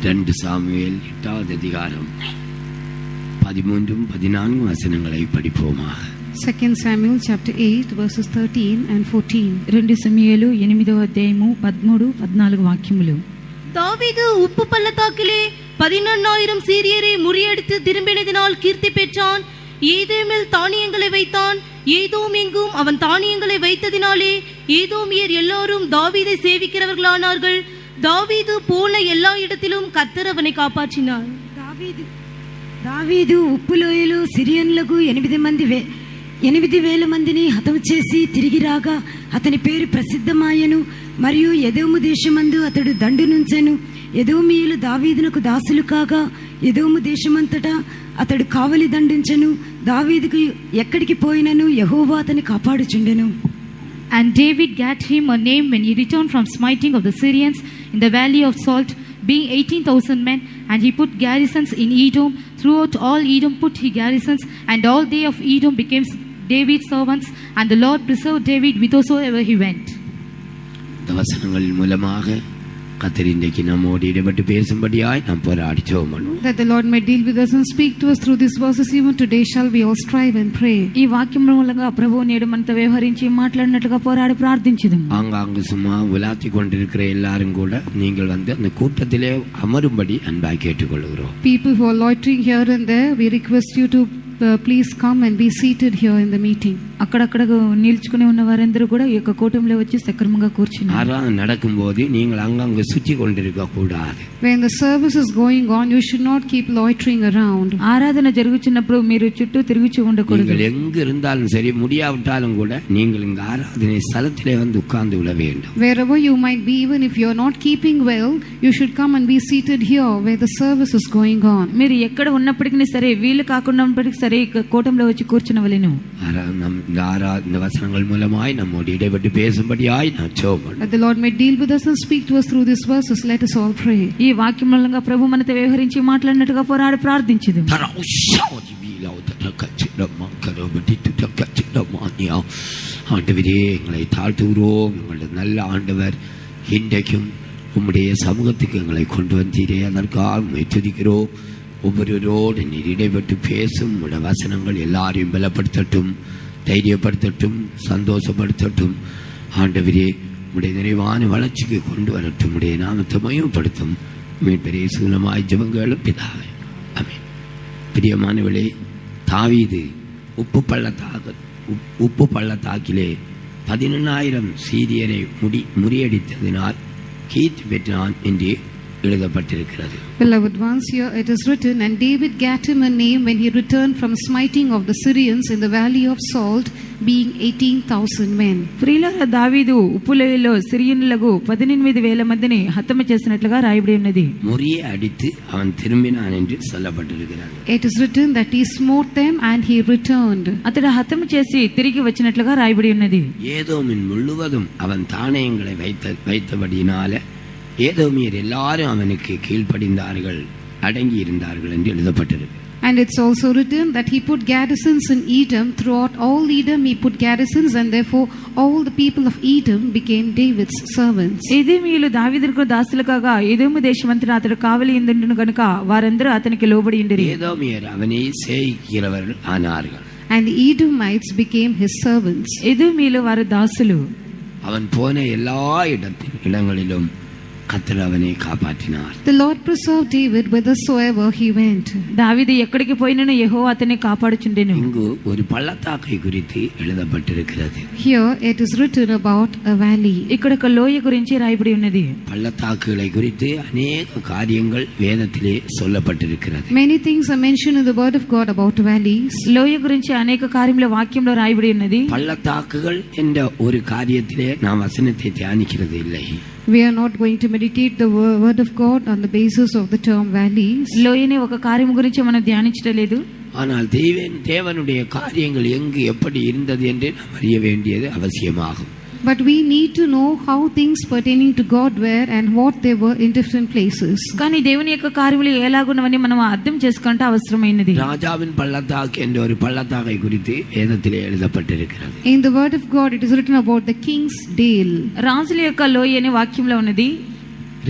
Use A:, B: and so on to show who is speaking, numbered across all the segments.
A: 2 Samuel 8வது அதிகாரம் 13-14 வசனங்களை படிப்போமாக.
B: 2 Samuel chapter 8 verses 13 and 14.
C: 2 సమూయేలు 8వ అధ్యాయము 13-14 వాక్యములు.
D: தாவீது உப்பு பள்ளத்தாக்கிலே 11,000 சீரியரை முறியடித்து திரும்பினதினால் கீர்த்தி பெற்றான். ஏதோமில் தானியங்களை வைத்தான். ஏதோம் எங்கும் அவன் தானியங்களை வைத்ததினாலே ஏதோமியர் எல்லாரும் தாவீதை சேவிக்கிறவர்களானார்கள். தாவீது போன எல்லா இடத்திலும் கர்த்தர் அவனை காப்பாற்றினார்.
E: దావీదు ఉప్పులోయలో సిరియన్లకు 8,000 మందిని హతము చేసి తిరిగి రాగా అతని పేరు ప్రసిద్ధమాయను. మరియు ఎదోము దేశమందు అతడు దండు నుంచెను. ఎదోమీయులు దావీదునకు దాసులు కాగా ఎదోము దేశమంతటా అతడు కావలి దండించెను. దావీదుకు ఎక్కడికి పోయినను యెహోవా అతని కాపాడుచుండెను.
C: And David gat him a name when he returned from smiting of the Syrians in the valley of Salt, being 18,000 men, and he put garrisons in Edom. Throughout all Edom put he garrisons, and all they of Edom became David's servants, and the Lord preserved David whithersoever he went.
A: இந்த வசனங்கள் மூலமாக கர்த்தர் இன்றைக்கு நம்மோடு இடைப்பட்டு பேசும்படியாய் நாம் போராடி ஜெபம் பண்ணுவோம்.
B: That the Lord may deal with us and speak to us through these verses even today, shall we all strive and pray.
C: ఈ వాక్యం మూలంగా ప్రభువు నేడు మనతో వ్యవహరించి మాట్లాడినట్లుగా పోరాడి ప్రార్థించుదాం.
A: ஆங்காங்கு சும்மா உலாத்தி கொண்டிருக்கிற எல்லாரும் கூட நீங்கள் அந்த கூட்டத்திலே அமரும்படி அன்பாய் கேட்டுக்கொள்கிறோம்.
B: People who are loitering here and there, we request you to please come and be seated here in the meeting.
C: అక్కడక్కడ నిల్చుకుని ఉన్న వారందరూ కూడా ఈ యొక్క కూటమిలో వచ్చి సక్రమంగా కూర్చున్నారు.
A: ஆராதனை நடக்கும்போது நீங்கள் அங்கங்க சுற்றி கொண்டிருக்க கூடாது.
B: When the service is going on, you should not keep loitering around.
C: ఆరాధన జరుగుతున్నప్పుడు మీరు చుట్టూ తిరుగుచూ ఉండకూడదు.
A: நீங்கள் எங்கு இருந்தாலும் சரி, முடியாவிட்டாலும் கூட நீங்கள் இந்த ஆராதனை ஸ்தலத்திலே வந்து உட்கார்ந்து விட வேண்டும்.
B: Wherever you might be, even if you are not keeping well, you should come and be seated here where the service is going on.
C: మీరు ఎక్కడ ఉన్నప్పటికీ సరే, వీలు కాకున్నప్పటికీ సరే కూటమిలో వచ్చి కూర్చునవలెను.
A: இந்த வசனங்கள் மூலமாய் நம்மோடு இடைப்பட்டு பேசும்படியாய் நான் ஜெபம் பண்ணுவேன்.
B: That the Lord may deal with us and speak to us through these verses. Let us all pray.
C: ఈ వాక్యం మూలంగా ప్రభు మనతో వ్యవహరించి మాట్లాడినట్టుగా పోరాడి ప్రార్థించుదాం.
A: ஆண்டவரே, எங்களை தாழ்த்துகிறோம். எங்களுடைய நல்ல ஆண்டவர், இன்றைக்கும் உம்முடைய சமூகத்துக்கு எங்களை கொண்டு வந்தீரே, அதற்காக உம்மை துதிக்கிறோம். ஒவ்வொருவரோடு நீர் இடைப்பட்டு பேசும் உடைய வசனங்கள் எல்லாரையும் பலப்படுத்தட்டும், தைரியப்படுத்தட்டும், சந்தோஷப்படுத்தட்டும். ஆண்டவரே, உடைய நிறைவான வளர்ச்சிக்கு கொண்டு வரட்டும். உடைய நாமத்தை மகிமைப்படுத்தும். மீட்பரே சூலமாய் ஜெபங்களும் பிதாவே, ஆமென். பிரியமானவர்களே, தாவீது உப்பு பள்ளத்தாக்கிலே 11,000 சீரியரை முறியடித்ததினால் கீர்த்தி பெற்றான் என்று எழுதப்பட்டிருக்கிறது.
B: Beloved ones, here it is written, and David gat him a name when he returned from smiting of the Syrians in the valley of Salt, being 18,000 men.
C: ప్రియులారా, దావీదు ఉప్పులోయలో సిరియనులకు 18,000 మందిని హతము చేసినట్లుగా రాయబడి ఉన్నది.
A: మురియ అడిத்து அவன் திரும்பினான் என்று சொல்லப்பட்டிருக்கிறது.
B: It is written that he smote them and he returned.
C: అతడు హతము చేసి తిరిగి వచ్చినట్లుగా రాయబడి ఉన్నది.
A: ஏதோமின் முழுவதும் அவன் தானியங்களை வைத்தபடியினால ஏதோமியர் எல்லாரும் அவனுக்கு கீழ்ப்படிந்தார்கள், அடங்கி இருந்தார்கள் என்று எழுதப்பட்டிருக்கு.
B: And it's also written that he put garrisons in Edom. Throughout all Edom he put garrisons, and therefore all the people of Edom became David's servants.
C: ఎదోమీయులు దావీదుకు దాసులు కాగా ఎదోము దేశమంతటా అతడు కావలి ఉండును గనుక వారందరూ అతనికి లోబడి ఉండిరి.
A: ஏதோமியர் அவனை சேவிக்கிறவர்கள் ஆனார்கள்.
B: And the Edomites became his servants.
C: ఎదోమీయులు వారి దాసులు.
A: அவன் போன எல்லா இடங்களிலும் கர்த்தர் அவனை காப்பாற்றினார்.
B: The Lord preserved David whithersoever he went.
C: దావీదు ఎక్కడికి పోయినను యెహోవా అతన్ని కాపాడుచుండెను.
A: இங்கு ஒரு பள்ளத்தாக்கை குறித்து எழுதப்பட்டிருக்கிறது.
B: Here it is written about a valley.
C: ఇక్కడ ఒక లోయ గురించి రాయబడి ఉన్నది.
A: பள்ளத்தாக்குகளை குறித்து अनेक காரியங்கள் வேதத்திலே சொல்லப்பட்டிருக்கிறது.
B: Many things are mentioned in the word of God about valleys.
C: లోయ గురించి అనేక కార్యముల వాక్యంలో రాయబడి ఉన్నది.
A: பள்ளத்தாக்குகள் என்ற ஒரு காரியத்திலே நாம் வசனத்தை தியானிக்கிறது இல்லை.
B: We are not going to meditate the word of God on the basis of the term valleys.
C: లోయని ఒక కార్యం గురించి మనం ధ్యానించలేదు.
A: ஆனால் தேவனுடைய காரியங்கள் எங்கு எப்படி இருந்தது என்று நாம் அறிய வேண்டியது அவசியமாகும்.
B: But we need to know how things pertaining to God were and what they were in different places.
C: కానీ దేవుని యొక్క కార్యములు ఎలాగున్నవని మనం అర్థం చేసుకుంటే అవసరమైనది.
A: ராஜாவின் பள்ளத்தாக்கு என்ற ஒரு பள்ளத்தாக்கை குறித்து வேதத்திலே எழுதப்பட்டிருக்கிறது.
B: In the word of God it is written about the king's dale.
C: రాజుల యొక్క లోయ అనే వాక్యంలో ఉన్నది.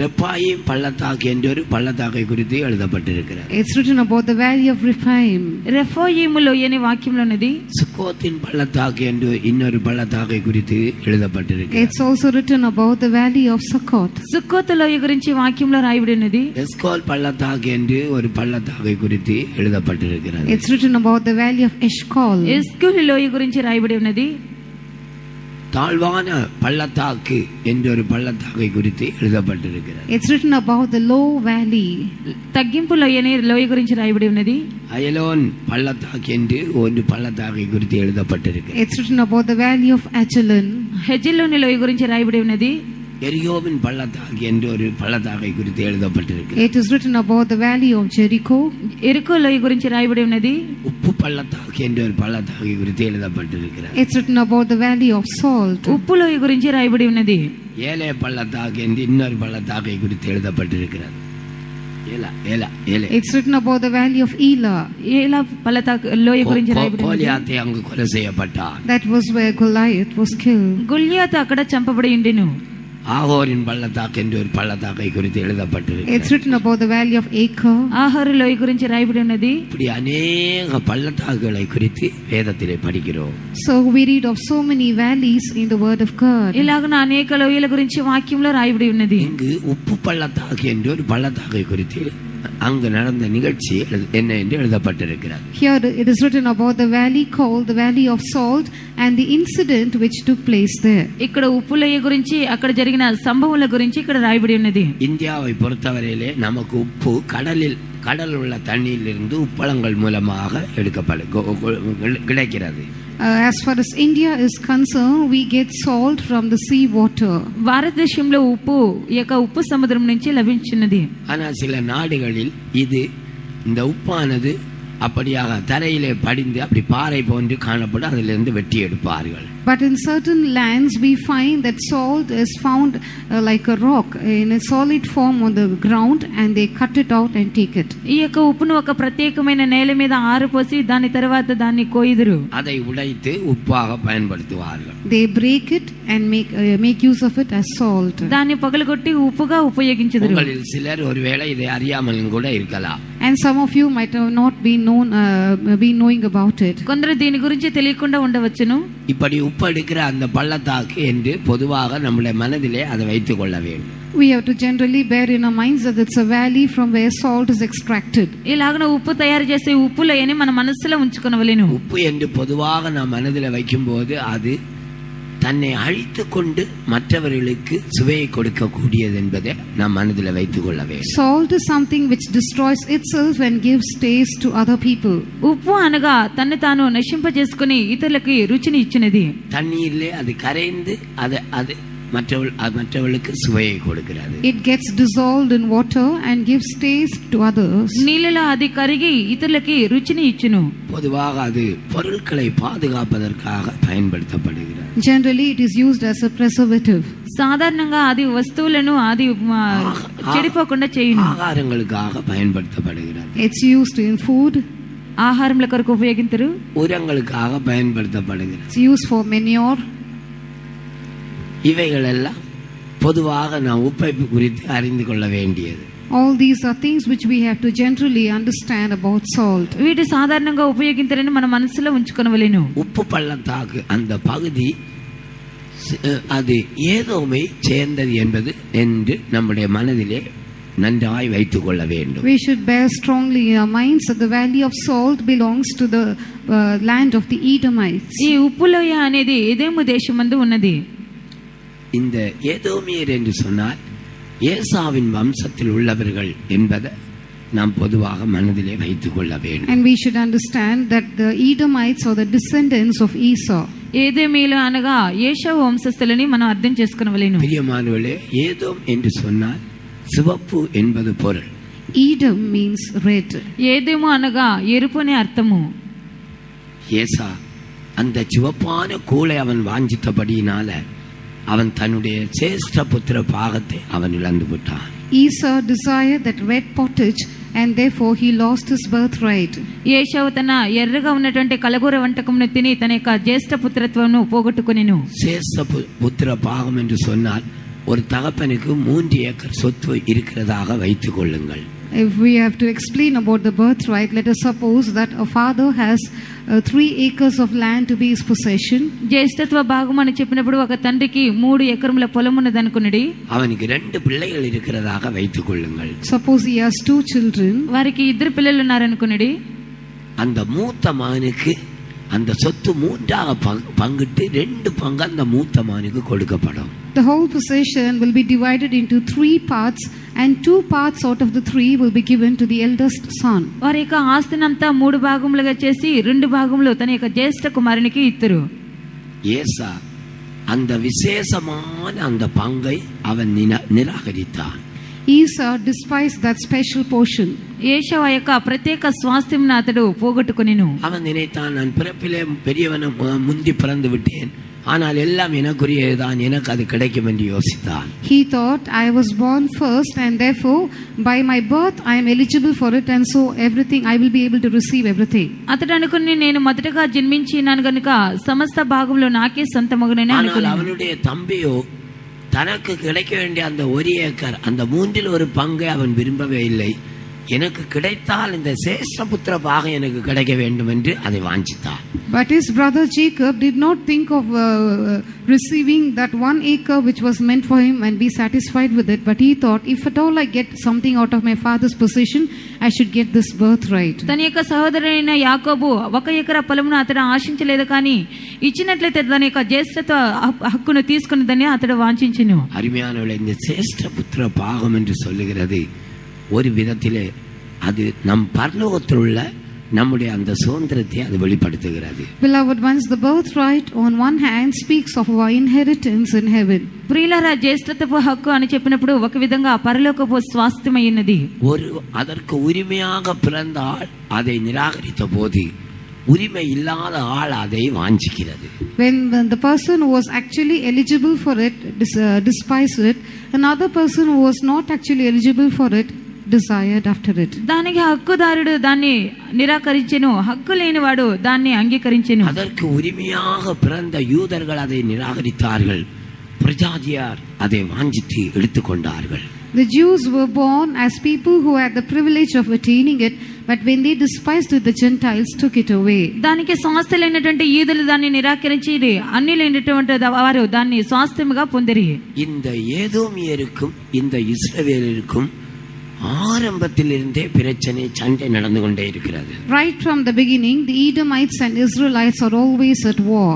A: ரெப்பாயிம் பள்ளத்தாக்கு என்ற ஒரு பள்ளத்தாக்கை குறித்து எழுதப்பட்டிருக்கிறது.
B: It's written about the valley of Rephaim.
E: రెఫాయిము లోయని వాక్యంలో ఉన్నది.
A: சுக்கோத்தின் பள்ளத்தாக்கு என்று இன்னொரு பள்ளத்தாக்கை குறித்து எழுதப்பட்டிருக்கிறது.
B: It's also written about the valley of Sukkot.
E: సుక్కోతు లోయ గురించి వాక్యంలో రాయబడి ఉన్నది.
A: எஸ்கோல் பள்ளத்தாக்கு என்று ஒரு பள்ளத்தாக்கை குறித்து எழுதப்பட்டிருக்கிறது.
B: It's written about the valley of Eshcol.
E: ఎస్కుల్ లోయ గురించి రాయబడి ఉన్నది.
A: தாழ்வான பள்ளத்தாக்கு என்ற ஒரு பள்ளத்தாக்கை குறித்து எழுதப்பட்டிருக்கிறது.
B: It's written about the low valley.
E: తగ్గింపు లోయని లోయ గురించి రాయబడి ఉన్నది.
A: அயலோன் பள்ளத்தாக்கு என்று ஒரு பள்ளத்தாக்கை குறித்து எழுதப்பட்டிருக்கிறது.
B: It's written about the valley of Ajalon.
E: హెజెల్లోని లోయ గురించి రాయబడి ఉన్నది.
A: எரியோவின் பள்ளத்தாக்கு என்று ஒரு பள்ளத்தாக்கை குறித்து எழுதப்பட்டிருக்கிறது.
B: It is written about the valley of Jericho.
E: ఎరుకో లోయ గురించి రాయబడి ఉన్నది.
A: உப்பு பள்ளத்தாக்கு என்று ஒரு பள்ளத்தாக்கை குறித்து எழுதப்பட்டிருக்கிறது.
B: It's written about the valley of Salt.
E: ఉప్పు లోయ గురించి రాయబడి ఉన్నది.
A: ஏலே பள்ளத்தாக்கு என்று இன்னொரு பள்ளத்தாக்கை குறித்து எழுதப்பட்டிருக்கிறது.
B: It's written about the valley of Elah.
E: ఏలా పల్లతాకు లోయ గురించి రాయబడి ఉన్నది.
A: கோலியாத்தை அங்கு கொலை செய்யப்பட்டான்.
B: That was where Goliath was killed.
E: గొల్యాతు అక్కడ చంపబడి ఉండెను.
A: ஆகோரின் பள்ளத்தாக்கு என்று ஒரு பள்ளத்தாக்கை குறித்து
B: It's
A: எழுதப்பட்டிருக்கிறது.
B: written about the valley of Acre.
E: ఆహారు లోయ గురించి రాయబడి ఉన్నది.
A: இப்படி அநேக பள்ளத்தாக்குகளை குறித்து வேதத்திலே படிக்கிறோம்.
B: So we read of so many valleys in the word of God.
E: ఇలాగన అనేక లోయల గురించి వాక్యంలో రాయబడి ఉన్నది.
A: இங்கு உப்பு பள்ளத்தாக்கு என்று ஒரு பள்ளத்தாக்கை குறித்து அங்கு நடந்த நிகழ்ச்சி என்ன என்று எழுதப்பட்டிருக்கிறது.
B: Here it is written about the valley called the valley of Salt and the incident which took place there.
E: ఇక్కడ ఉప్పు లోయ గురించి అక్కడ జరిగిన సంభవాల గురించి ఇక్కడ రాయబడి ఉన్నది.
A: இந்தியாவை பொறுத்தவரையிலே நமக்கு உப்பு கடல் உள்ள தண்ணீரிலிருந்து உப்பளங்கள் மூலமாக கிடைக்கிறது.
B: As far as India is concerned, we get salt from the sea water.
E: భారతదేశంలో ఉప్పు ఉప్పు సముద్రం నుంచి లభించినది.
A: ஆனால் சில நாடுகளில் இந்த உப்பானது அப்படியாக தரையிலே படிந்து அப்படி பாறை போன்று காணப்படும், அதிலிருந்து வெட்டி எடுப்பார்கள்.
B: But in certain lands we find that salt is found like a rock in a solid form on the ground and they cut it out and take it.
E: ఈ యొక్క ఉప్పును ఒక ప్రత్యేకమైన నేల మీద ఆరపోసి దాని తర్వాత దాన్ని కోయిదురు.
A: அதை உடைத்து உப்பாக பயன்படுத்துவார்கள்.
B: They break it and make use of it as salt.
E: దాన్ని పగలగొట్టి ఉప్పుగా ఉపయోగించుదురు.
A: உங்களில் சிலர் ஒருவேளை இதை அறியாமலும் கூட இருக்கலாம்.
B: And some of you might have not been knowing about it.
E: కొందరు దీని గురించి తెలియకుండా ఉండవచ్చును.
A: இப்படி உப்பு எடுக்கிற அந்த பள்ளத்தாக்கு என்று பொதுவாக நம்முடைய மனதிலே அதை வைத்துக் கொள்ள வேண்டும்.
B: We have to generally bear in our minds that it's a valley from where salt is extracted.
E: ఇలాగన ఉప్పు తయారు చేసే ఉప్పులయని మన మనసులో ఉంచుకొనవలెను.
A: உப்பு என்று பொதுவாக நாம் மனதிலே வைக்கும்போது அது தன்னை அழித்துக் கொண்டு மற்றவர்களுக்கு சுவையை கொடுக்கக்கூடியது என்பதை நாம் மனதில் வைத்துக் கொள்ள வேண்டும்.
B: Salt is something which destroys itself and gives taste to other people.
E: ఉప్పు అనగా తన్ను తాను నశింపజేసుకుని ఇతరులకి రుచిని ఇచ్చినది.
A: தண்ணீரிலே அது கரைந்து அது மற்றவர்களுக்கு சுவையை கொடுக்கிறது.
B: It gets dissolved in water and gives taste to others.
E: నీళ్ళలో అది కరిగి ఇతరులకి రుచిని ఇచ్చును.
A: பொதுவாக அது பொருட்களை பாதுகாப்பதற்காக பயன்படுத்தப்படுகிறது.
B: Generally it is used as a preservative.
E: సాధారణంగా అది వస్తువులను అది చెడిపోకుండా చేయును.
A: ஆகாரங்களுக்காக பயன்படுத்தப்படுகிறது.
B: It's used in food.
E: ఆహారంల కొరకు ఉపయోగించరు.
A: உரங்களுக்காக பயன்படுத்தப்படுகிறது.
B: It's used for manure.
A: இவைகள் எல்லாம் பொதுவாக நாம் உப்பை குறித்து அறிந்து கொள்ள வேண்டியது.
B: All these are things which we have to generally understand about salt.
E: వీటి సాధారణంగా ఉపయోగించరని మన మనసులో ఉంచుకొనవలెను.
A: உப்பு பள்ளத்தாக்கு அந்த பகுதி அது ஏதோமை சேர்ந்தது என்பது என்று நம்முடைய மனதிலே நன்றாய் வைத்துக் கொள்ள வேண்டும்.
B: We should bear strongly in our minds that the valley of salt belongs to the land of the Edomites.
E: ఈ ఉప్పులోయ అనేది ఎదోము దేశమందు ఉన్నది.
A: இந்த ஏதோமியர் என்று சொன்னால் ஏசாவின் வம்சத்தில் உள்ளவர்கள் என்பதை நாம் பொதுவாக மனதிலே வைத்துக் கொள்ள வேண்டும்.
B: And we should understand that the Edomites are the descendants of Esau.
E: ఏదోమీయులు అనగా ఏశావు వంశస్థులని మనం అర్థం చేసుకొనవలెను.
A: பிரியமானவர்களே, ஏதோம் என்று சொன்னால் சிவப்பு என்பது பொருள்.
B: Edom means red.
E: ఏదోము అనగా ఎరుపు అనే అర్థము.
A: ஏசா அந்த சிவப்பான கூளை அவன் வாஞ்சித்தபடியினால அவன் தன்னுடைய சேஷ்ட புத்திர பாகத்தை அவன் இழந்து விட்டான்.
B: Esau desired that red pottage and therefore he lost his birthright.
E: ఏశావు తన ఎర్రగా ఉన్నటువంటి కలగూర వంటకమును తిని తన యొక్క జ్యేష్ఠ పుత్రత్వమును పోగొట్టుకొనెను.
A: சேஷ்ட புத்திர பாகம் என்று சொன்னால் ஒரு தகப்பனுக்கு 3 ஏக்கர் சொத்து இருக்கிறதாக வைத்துக் கொள்ளுங்கள்.
B: If we have to explain about the birthright, let us suppose that a father has 3 acres of land to be his possession.
C: జ్యేష్ఠత్వ భాగం అని చెప్పినప్పుడు ఒక తండ్రికి 3 ఎకరముల పొలం ఉన్నది అనుకున్నది.
A: அவனுக்கு 2 பிள்ளைகள் இருக்கிறதாக வைத்துக் கொள்ளுங்கள்.
B: Suppose he has 2 children.
C: వారికి 2 పిల్లలు ఉన్నారు అనుకున్నది.
A: அந்த மூத்த மகனுக்கு அந்த சொத்து 3ஆக பங்கிட்டு 2 பங்கு அந்த மூத்த மகனுக்கு கொடுக்கப்படும்.
B: The whole possession will be divided into 3 parts, and 2 parts out of the 3 will be given to the eldest son.
C: వారి యొక్క ఆస్తినంతా 3 భాగములుగా చేసి 2 భాగములు తన యొక్క జ్యేష్ఠ కుమారునికి ఇద్దరు.
A: ஏசா அந்த விசேஷமான அந்த பங்கை அவன் நிராகரித்தான்.
B: Esau despised that special portion.
C: ஏசாவு యొక్క ప్రత్యేక స్వాస్థ్యంను అతడు పోగొట్టుకొనెను.
A: அவன் நினைத்தான், நான் பிறப்பிலே பெரியவன முந்தி பிறந்து விட்டேன், ஆனால் எல்லாம் எனக்குரியதுதான், எனக்கு அது கிடைக்கும் என்று யோசித்தான்.
B: He thought, I was born first and therefore by my birth I am eligible for it, and so everything I will be able to receive everything.
C: అతడు అనుకుని నేను మొదటగా జన్మించినాను గనుక సమస్త భాగంలో నాకే సొంతమగునని అనుకున్నాడు.
A: அவனுடைய தம்பியோ தனக்கு கிடைக்க வேண்டிய அந்த 1 ஏக்கர் அந்த 3இல் ஒரு பங்கை அவன் விரும்பவே இல்லை. எனக்கு கிடைத்தால் இந்த சேஷ்டபுத்திர பாகம் எனக்கு கிடைக்க வேண்டும் என்று அதை வாஞ்சித்தான்.
B: But his brother Jacob did not think of receiving that 1 acre which was meant for him and be satisfied with it, but he thought, if at all I get something out of my father's possession, I should get this birthright.
C: తన యొక్క సహోదరుడైన యాకోబు 1 ఎకరా పొలమును అతడు ఆశించలేదు, కానీ ఇచ్చినట్లయితే తన యొక్క జ్యేష్ఠత్వ హక్కును తీసుకున్నదని అతడు వాంఛించెను.
A: அருமையானவர்களே, இந்த சேஷ்டபுத்திர பாகம் என்று சொல்லுகிறது ஒரு விதத்திலே அது நம் பரலோகத்தில் உள்ள நம்முடைய அந்த சுதந்திரத்தை அது வெளிப்படுத்துகிறது.
B: Beloved ones, the birthright on one hand speaks of our inheritance in heaven.
C: ప్రియులారా, జ్యేష్ఠత్వపు హక్కు అని చెప్పినప్పుడు ఒక విధంగా పరలోకపు స్వాస్థ్యమైనది.
A: ஒரு அதற்கு உரிமையாக பிறந்தால் அதை நிராகரித்த போது உரிமை இல்லாத ஆள் அதை வாஞ்சிக்கிறது.
B: When the person who was actually eligible for it despised it, another person who was not actually eligible for it desired after it.
C: దానికి హక్కుదారుడు దాన్ని నిరాకరించెను, హక్కు లేనివాడు దాన్ని అంగీకరించెను.
A: அதற்கு உரிமையாக பிறந்த யூதர்கள் அதை நிராகரித்தார்கள், பிரஜாதியார் அதை வாஞ்சித்து எடுத்துக்கொண்டார்கள்.
B: The Jews were born as people who had the privilege of attaining it, but when they despised it, the Gentiles took it away.
C: దానికి స్వాస్థ్యులైనటువంటి యూదులు దాన్ని నిరాకరించి అన్యులైనటువంటి వారు దాన్ని స్వాస్థ్యముగా పొందిరి.
A: இந்த ஏதோமியருக்கும் இந்த இஸ்ரவேலருக்கும் ஆரம்பத்திலிருந்தே பிரச்சனை சண்டை நடந்து கொண்டே இருக்கிறது.
B: Right from the beginning, the Edomites and Israelites are always at war.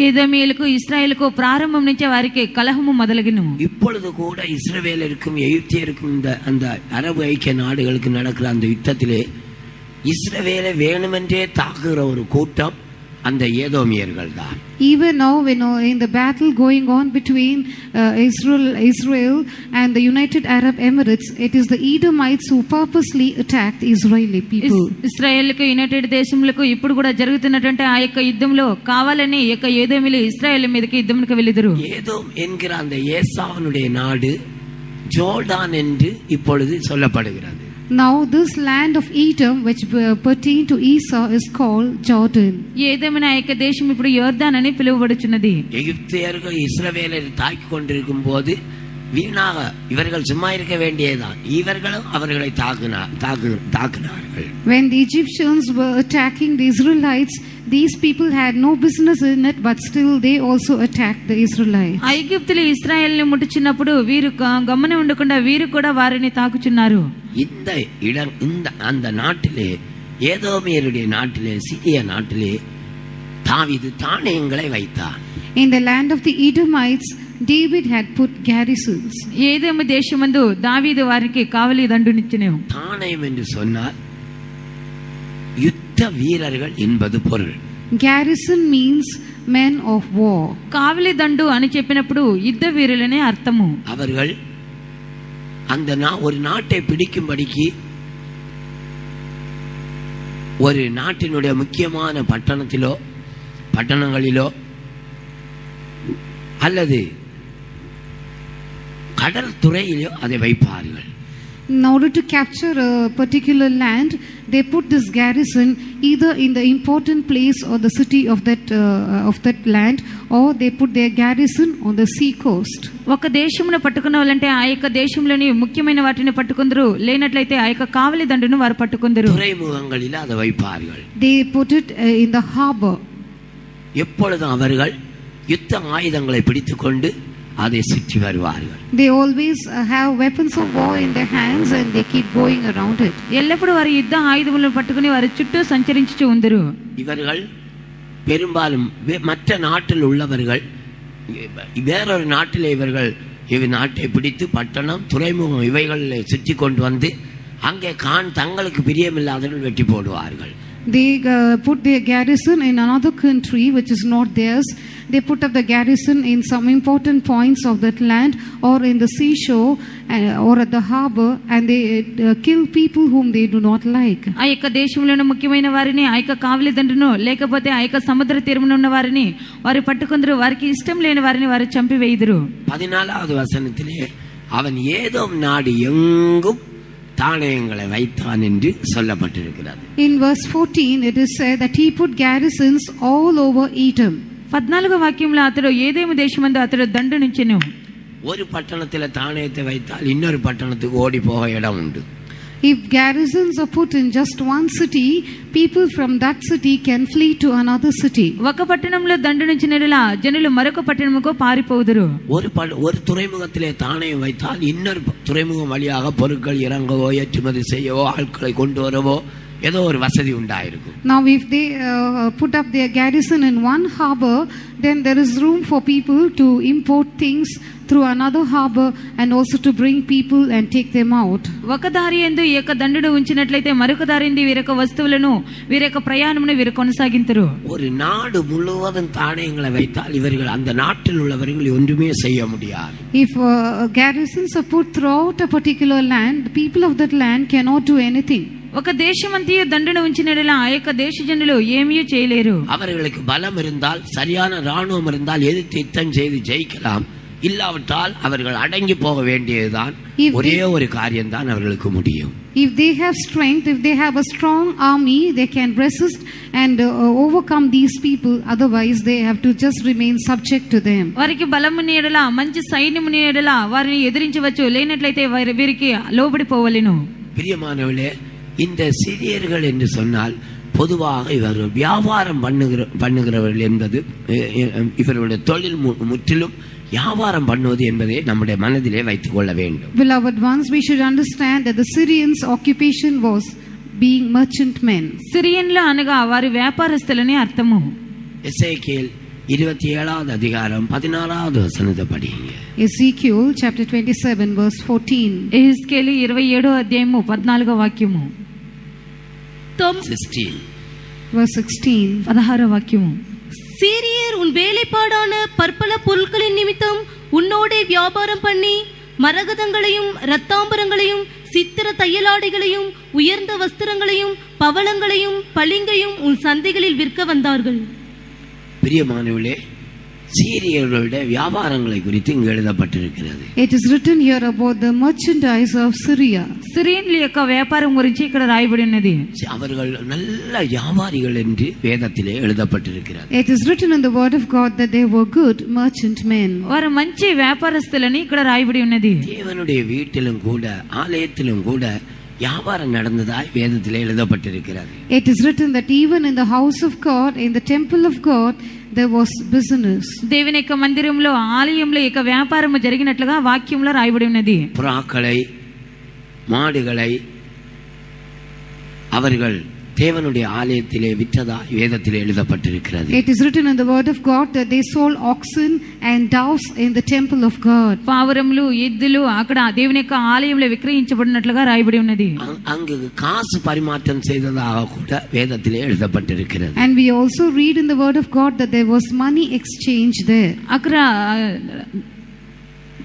C: ఏదోమీయులకు ఇశ్రాయేలుకు ప్రారంభం నుంచే వారికి కలహము మొదలగిను.
A: இப்பொழுது கூட இஸ்ரவேலருக்கும் எகிப்தியருக்கும் அந்த அரபு ஐக்கிய நாடுகளுக்கு நடக்கிற அந்த யுத்தத்திலே இஸ்ரவேலை வேணுமென்றே தாக்குகிற ஒரு கூட்டம் அந்த ஏதோமியர்கள் தான்.
B: Even now, in the battle going on between Israel and the United Arab Emirates, it is the Edomites who purposely attacked Israeli people.
C: ఇశ్రాయేలుకు యునైటెడ్ దేశములకు ఇప్పుడు కూడా జరుగుతున్నటువంటి ఆ యొక్క యుద్ధంలో కావాలని ఈ యొక్క ఏదోమీయులు ఇశ్రాయేల్ మీదకి యుద్ధమునకు వెళ్ళిదరు.
A: ஏதோம் என்கிற அந்த ஏசாவனுடைய நாடு ஜோர்டான் என்று இப்பொழுது சொல்லப்படுகிறது.
B: Now this land of Edom which pertained to Esau is called Jordan.
C: ఏదోమిన ఆ యొక్క దేశం ఇప్పుడు యోర్దాన్ అని పిలువబడుచున్నది.
A: எகிப்தியர்கள் இஸ்ரவேலரை தாக்கிக் கொண்டிருக்கும் போது வீணாக இவர்கள் சும்மா இருக்க வேண்டியதுதான், இவர்களும் அவர்களை தாக்கினார்கள்.
B: When the Egyptians were attacking the Israelites, these people had no business in it, but still they also attacked the Israelites.
C: ఐగుప్తులు ఇశ్రాయేలుని ముట్టుచున్నప్పుడు వీరు గమనం ఉండకుండా వీరు కూడా వారిని తాకుచున్నారు.
A: இந்த அந்த நாட்டிலே ஏதோமியருடைய நாட்டிலே சிறிய நாட்டிலே தாவீது தானியங்களை வைத்தான்.
B: In the land of the Edomites, David had put garrisons.
C: ఏదోము దేశమందు దావీదు వారికి కావలి దండునిచ్చెను.
A: தானியம் என்று சொன்னால் யுத்த வீரர்கள் என்பது பொருள்.
B: Garrison means men of war.
C: కావలి దండు అని చెప్పినప్పుడు యుద్ధ వీరులనే అర్థము.
A: அவர்கள் அந்த ஒரு நாட்டை பிடிக்கும்படிக்கு ஒரு நாட்டினுடைய முக்கியமான பட்டணங்களிலோ அல்லது கடல் துறையிலோ அதை வைப்பார்கள்.
B: In order to capture a particular land, they put this garrison either in the important place or the city of that land, or they put their garrison on the sea coast.
F: ఒక దేశమును పట్టుకున్నవాలంటే ఆ యొక్క దేశంలోని ముఖ్యమైన వాటిని పట్టుకుందరు, లేనట్లయితే ఆ యొక్క కావలి దండును వారు పట్టుకుందరు.
A: துறைமுகங்களில் அதை வைப்பார்கள்.
B: They put it in the harbor.
A: எப்பொழுதும் அவர்கள் யுத்த ஆயுதங்களை பிடித்துக்கொண்டு அதை சுற்றி வருவார்கள்.
B: They always have weapons of war in their hands and they keep going around it.
F: ఎల్లప్పుడూ వారి యుద్ధ ఆయుధములను పట్టుకుని వారి చుట్టూ సంచరించుచూ ఉందరు.
A: இவர்கள் பெரும்பாலும் மற்ற நாட்டில் உள்ளவர்கள் வேறொரு நாட்டிலே இவர்கள் நாட்டை பிடித்து பட்டணம் துறைமுகம் இவைகளில் சுற்றி கொண்டு வந்து அங்கே தங்களுக்கு பிரியமில்லாதவர்கள் வெட்டி போடுவார்கள்.
B: They put their garrison in another country which is not theirs. They put up the garrison in some important points of that land or in the seashore or at the harbor, and they kill people whom they do not like.
F: ఆ యొక్క దేశంలోని ముఖ్యమైన వారిని ఆ యొక్క కావలి దండును లేకపోతే ఆ యొక్క సముద్ర తీరమున ఉన్న వారిని వారు పట్టుకుందరు, వారికి ఇష్టం లేని వారిని వారు చంపివేయుదురు.
A: 14வது வசனத்திலே அவன் ஏதோம் நாடு எங்கும் தானியங்களை வைத்தான் என்று சொல்லப்பட்டிருக்கிறது.
B: In verse 14 it is said that he put garrisons all over Edom.
F: 14వ వాక్యంలో అతడు ఏదేము దేశమందు అతడు దండు నుంచెను.
A: ஒரு பட்டணத்தில் தானியத்தை வைத்தால் இன்னொரு பட்டணத்துக்கு ஓடி போக இடம் உண்டு.
B: If garrisons are put in just one city, people from that city can flee to another city.
F: ఒక పట్టణంలో దండు నుంచినలా జనులు మరొక పట్టణముకు పారిపోదురు.
A: ஒரு துறைமுகத்திலே தானியம் வைத்தால் இன்னொரு துறைமுகம் வழியாக பொருட்கள் இறங்கவோ ஏற்றுமதி செய்யவோ ஆட்களை கொண்டு வரவோ ஏதோ ஒரு வசதி உண்டாயிருக்கும்.
B: Now if they put up their garrison in one harbor, then there is room for people to import things through another harbor and also to bring people and take them out.
F: ఒక దారి యందు ఏక దండును ఉంచినట్లయితే మరొక దారి యందు వీరొక వస్తువులను వీరొక ప్రయాణమును వీరు కొనసాగింతురు.
A: ஒரு நாடு முழுவதும் தானியங்களை வைத்தால் இவர்கள் அந்த நாட்டில் உள்ளவர்கள் ஒன்றுமே செய்ய முடியாது.
B: If garrisons are put throughout a particular land, the people of that land cannot do anything.
F: ఒక దేశమంతయు దండును ఉంచినట్లా ఆ యొక్క దేశ జనులు ఏమీ చేయలేరు.
A: அவர்களுக்கு பலம் இருந்தால் சரியான ராணுவம் இருந்தால் எதிர்த்து யுத்தம் செய்து ஜெயிக்கலாம். இல்லாவிட்டால் அவர்கள் அடங்கி போக வேண்டியதுதான் ஒரே ஒரு காரியம் தான் அவர்களுக்கு முடியும்.
B: If they have strength, if they have a strong army, they can resist and overcome these people. Otherwise they have to just remain subject to them.
F: వారికి బలముని ఎడల మంచి సైన్యముని ఎడల వారిని ఎదిరించవచ్చు, లేనట్లయితే వీరికి లోబడిపోవలెను.
A: பிரியமானவர்களே, இந்த சிறியர்கள் என்று சொன்னால் பொதுவாக இவர்கள் வியாபாரம் பண்ணுகிறவர்கள் என்பது இவர்களுடைய தொழில் முற்றிலும் வியாபாரம் பண்ணுவது என்பதை நம்முடைய மனதிலே வைத்துக் கொள்ள வேண்டும்.
B: Beloved ones, we should understand that the Syrians' occupation was being merchantmen.
F: సిరియన్లు అనగా వారి వ్యాపారస్తులని అర్థము.
A: எசேக்கியேல் 27வது அதிகாரம் 14வது வசனத்தை படிங்க.
B: Ezekiel chapter 27 verse 14.
F: ఎహెజ్కేలు 27వ అధ్యాయము 14వ వాక్యము.
A: 16
B: verse 16.
F: 16వ వాక్యము.
D: சீரியர் உன் வேலைப்பாடான பற்பல பொருட்களின் நிமித்தம் உன்னோடே வியாபாரம் பண்ணி மரகதங்களையும் இரத்தாம்பரங்களையும் சித்திர தையலாடைகளையும் உயர்ந்த வஸ்திரங்களையும் பவளங்களையும் பளிங்கையும் உன் சந்தைகளில் விற்க வந்தார்கள்.
A: பிரியமானவர்களே, சீரியர்களுடைய வியாபாரங்களை குறித்து இங்கு எழுதப்பட்டிருக்கிறது.
B: It is written here about the merchandise of Syria.
F: సిరియన్ల యొక్క వ్యాపారం గురించి ఇక్కడ రాయబడి ఉన్నది.
A: அவர்கள் நல்ல வியாபாரிகள் என்று வேதத்திலே எழுதப்பட்டிருக்கிறது.
B: It is written in the word of God that they were good merchantmen.
F: వారు మంచి వ్యాపారస్తులని ఇక్కడ రాయబడి ఉన్నది.
A: தேவனுடைய வீட்டிலும் கூட ஆலயத்திலும் கூட வியாபாரம் நடந்ததாய் வேதத்திலே எழுதப்பட்டிருக்கிறது.
B: It is written that even in the house of God, in the temple of God, there was business.
F: దేవుని యొక్క మందిరంలో ఆలయంలో యొక్క వ్యాపారము జరిగినట్లుగా వాక్యంలో రాయబడి ఉన్నది.
A: புறாக்களை மாடுகளை அவர்கள் தேவனுடைய ஆலயத்திலே விற்றதா வேதத்திலே எழுதப்பட்டிருக்கிறது.
B: It is written in the word of God that they sold oxen and doves in the temple of God.
F: పావురములు ఎద్దులు అక్కడ దేవుని యొక్క ఆలయంలో విక్రయించబడినట్లుగా రాయబడి ఉన్నది.
A: அங்கு காசு பரிமாற்றம் செய்ததாக கூட வேதத்திலே எழுதப்பட்டிருக்கிறது.
B: And we also read in the word of God that there was money exchange there.
F: అక్కడ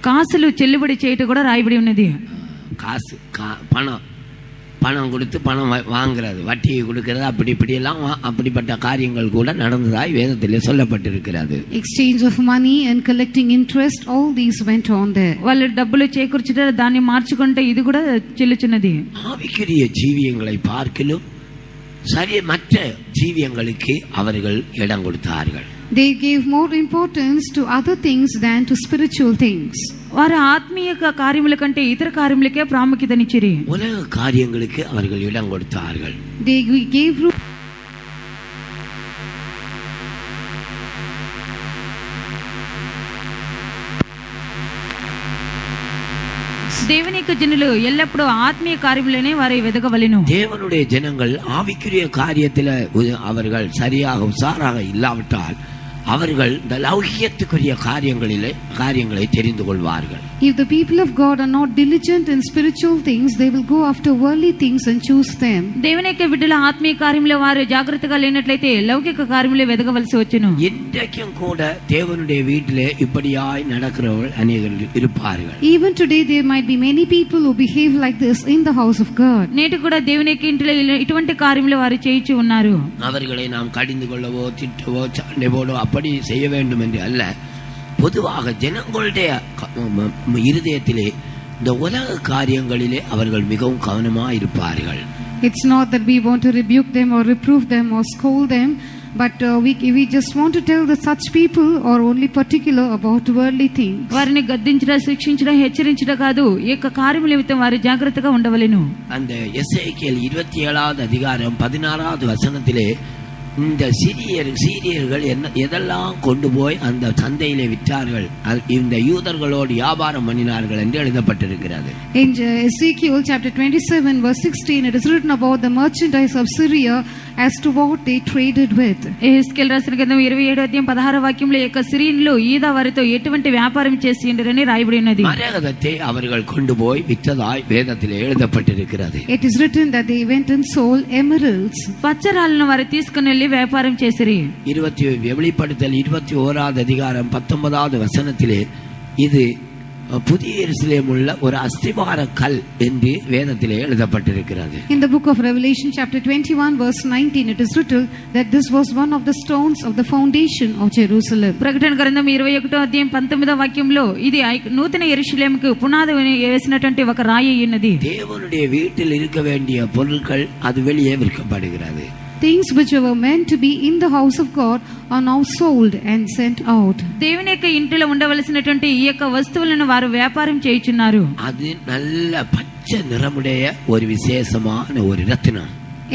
F: కాసులు చెల్లుబడి చేయట కూడా రాయబడి ఉన్నది.
A: காசு பணம் பணம் கொடுத்து பணம் வாங்குறது, வட்டியை கொடுக்கிறது, இப்படி எல்லாம் அப்படிப்பட்ட காரியங்கள் கூட நடந்ததாய் வேதத்திலே சொல்லப்பட்டிருக்கிறது.
B: Exchange of money and collecting interest, all these went on there.
F: వాళ్ళు డబ్బులు చేకూర్చుట దాన్ని మార్చుకుంటే ఇది కూడా చెల్లుచున్నది.
A: ஆவிக்குரிய ஜீவியங்களை பார்க்கிலும் சரி மற்ற ஜீவியங்களுக்கு அவர்கள் இடம் கொடுத்தார்கள்.
B: They gave more importance to other things than to spiritual things.
F: వారు ఆత్మీయ కార్యముల కంటే ఇతర కార్యములకే ప్రాముఖ్యతనిచ్చిరి.
A: உலக காரியங்களுக்கு அவர்கள் இடம் கொடுத்தார்கள்.
B: They gave room.
F: దేవుని యొక్క జనులు ఎల్లప్పుడూ ఆత్మీయ కార్యములనే వారు వెదకవలెను.
A: தேவனுடைய ஜனங்கள் ஆவிக்குரிய காரியத்தில் அவர்கள் சரியாக உசாராக இல்லாவிட்டால் அவர்கள் இந்த லௌகியத்துக்குரிய காரியங்களை தெரிந்து கொள்வார்கள்.
B: If the people of God are not diligent in spiritual things, they will go after worldly things and choose them.
F: దేవుని యొక్క బిడ్డల ఆత్మీయ కార్యములో వారు జాగ్రత్తగా లేనట్లయితే లౌకిక కార్యములే వెదకవలసి వచ్చును.
A: இன்றைக்கும் கூட தேவனுடைய வீட்டிலே இப்படியாய் நடக்கிறவர்கள் அநேகர் இருப்பார்கள்.
B: Even today there might be many people who behave like this in the house of God.
F: నేటి కూడా దేవుని యొక్క ఇంటిలో ఇటువంటి కార్యములు వారు చేయించి ఉన్నారు.
A: அவர்களை நாம் கடிந்து கொள்ளவோ திட்டவோ சண்டை போடவோ அப்படி செய்ய வேண்டும் என்று அல்ல. பொதுவாக ஜனங்களுடைய இருதயத்திலே இந்த உலக காரியங்களிலே அவர்கள் மிகவும் கவனமாக இருப்பார்கள்.
B: It's not that we want to rebuke them or reprove them or scold them, but we just want to tell that such people are only particular about worldly things.
F: వారిని గద్దించడం, శిక్షించడం, హెచ్చరించడం కాదు, ఈ యొక్క కార్యముల నిమిత్తం వారు జాగ్రత్తగా ఉండవలెను.
A: அந்த எசேக்கியேல் 27வது அதிகாரம் 16வது வசனத்திலே இந்த சீரியர்கள் எதெல்லாம் கொண்டு போய் அந்த சந்தையிலே விற்றார்கள், இந்த யூதர்களோடு வியாபாரம் பண்ணினார்கள் என்று எழுதப்பட்டிருக்கிறது.
B: In Ezekiel chapter 27 verse 16 it is written about the merchandise of Syria as to what they traded with.
F: Ezekiel రాసిన గ్రంథం 27వ అధ్యాయం 16వ వాక్యంలో యొక్క సిరియన్లు యూదా వారితో ఎటువంటి వ్యాపారం చేసిండరని రాయబడి ఉన్నది.
A: மரகதத்தை அவர்கள் கொண்டு போய் விற்றதாய் வேதத்திலே எழுதப்பட்டிருக்கிறது.
B: It is written that they went and sold emeralds.
F: పచ్చరాలను వారు తీసుకుని వెళ్లి వ్యాపారం చేసిరి.
A: வெளிப்படுத்தல் 21வது அதிகாரம் 19வது வசனத்திலே இது புதிய எருசலேம் உள்ள ஒரு அஸ்திபார கல் என்று வேதத்திலே எழுதப்பட்டிருக்கிறது.
B: In the book of Revelation chapter 21 verse 19 it is written that this was one of the stones of the foundation of Jerusalem.
F: ప్రకటన గ్రంథం 21వ అధ్యాయం 19వ వాక్యంలో ఇది నూతన యెరూషలేముకు పునాది వేసినటువంటి ఒక రాయి ఉన్నది.
A: தேவனுடைய வீட்டில் இருக்க வேண்டிய பொருட்கள் அது வெளியே விற்கப்படுகிறது.
B: Things which were meant to be in the house of God are now sold and sent out.
F: దేవుని యొక్క ఇంటిలో ఉండవలసినటువంటి ఈ యొక్క వస్తువులను వారు వ్యాపారం చేయుచున్నారు.
A: அது நல்ல பச்சை நிறமுடைய ஒரு விசேஷமான ஒரு ரத்தினம்.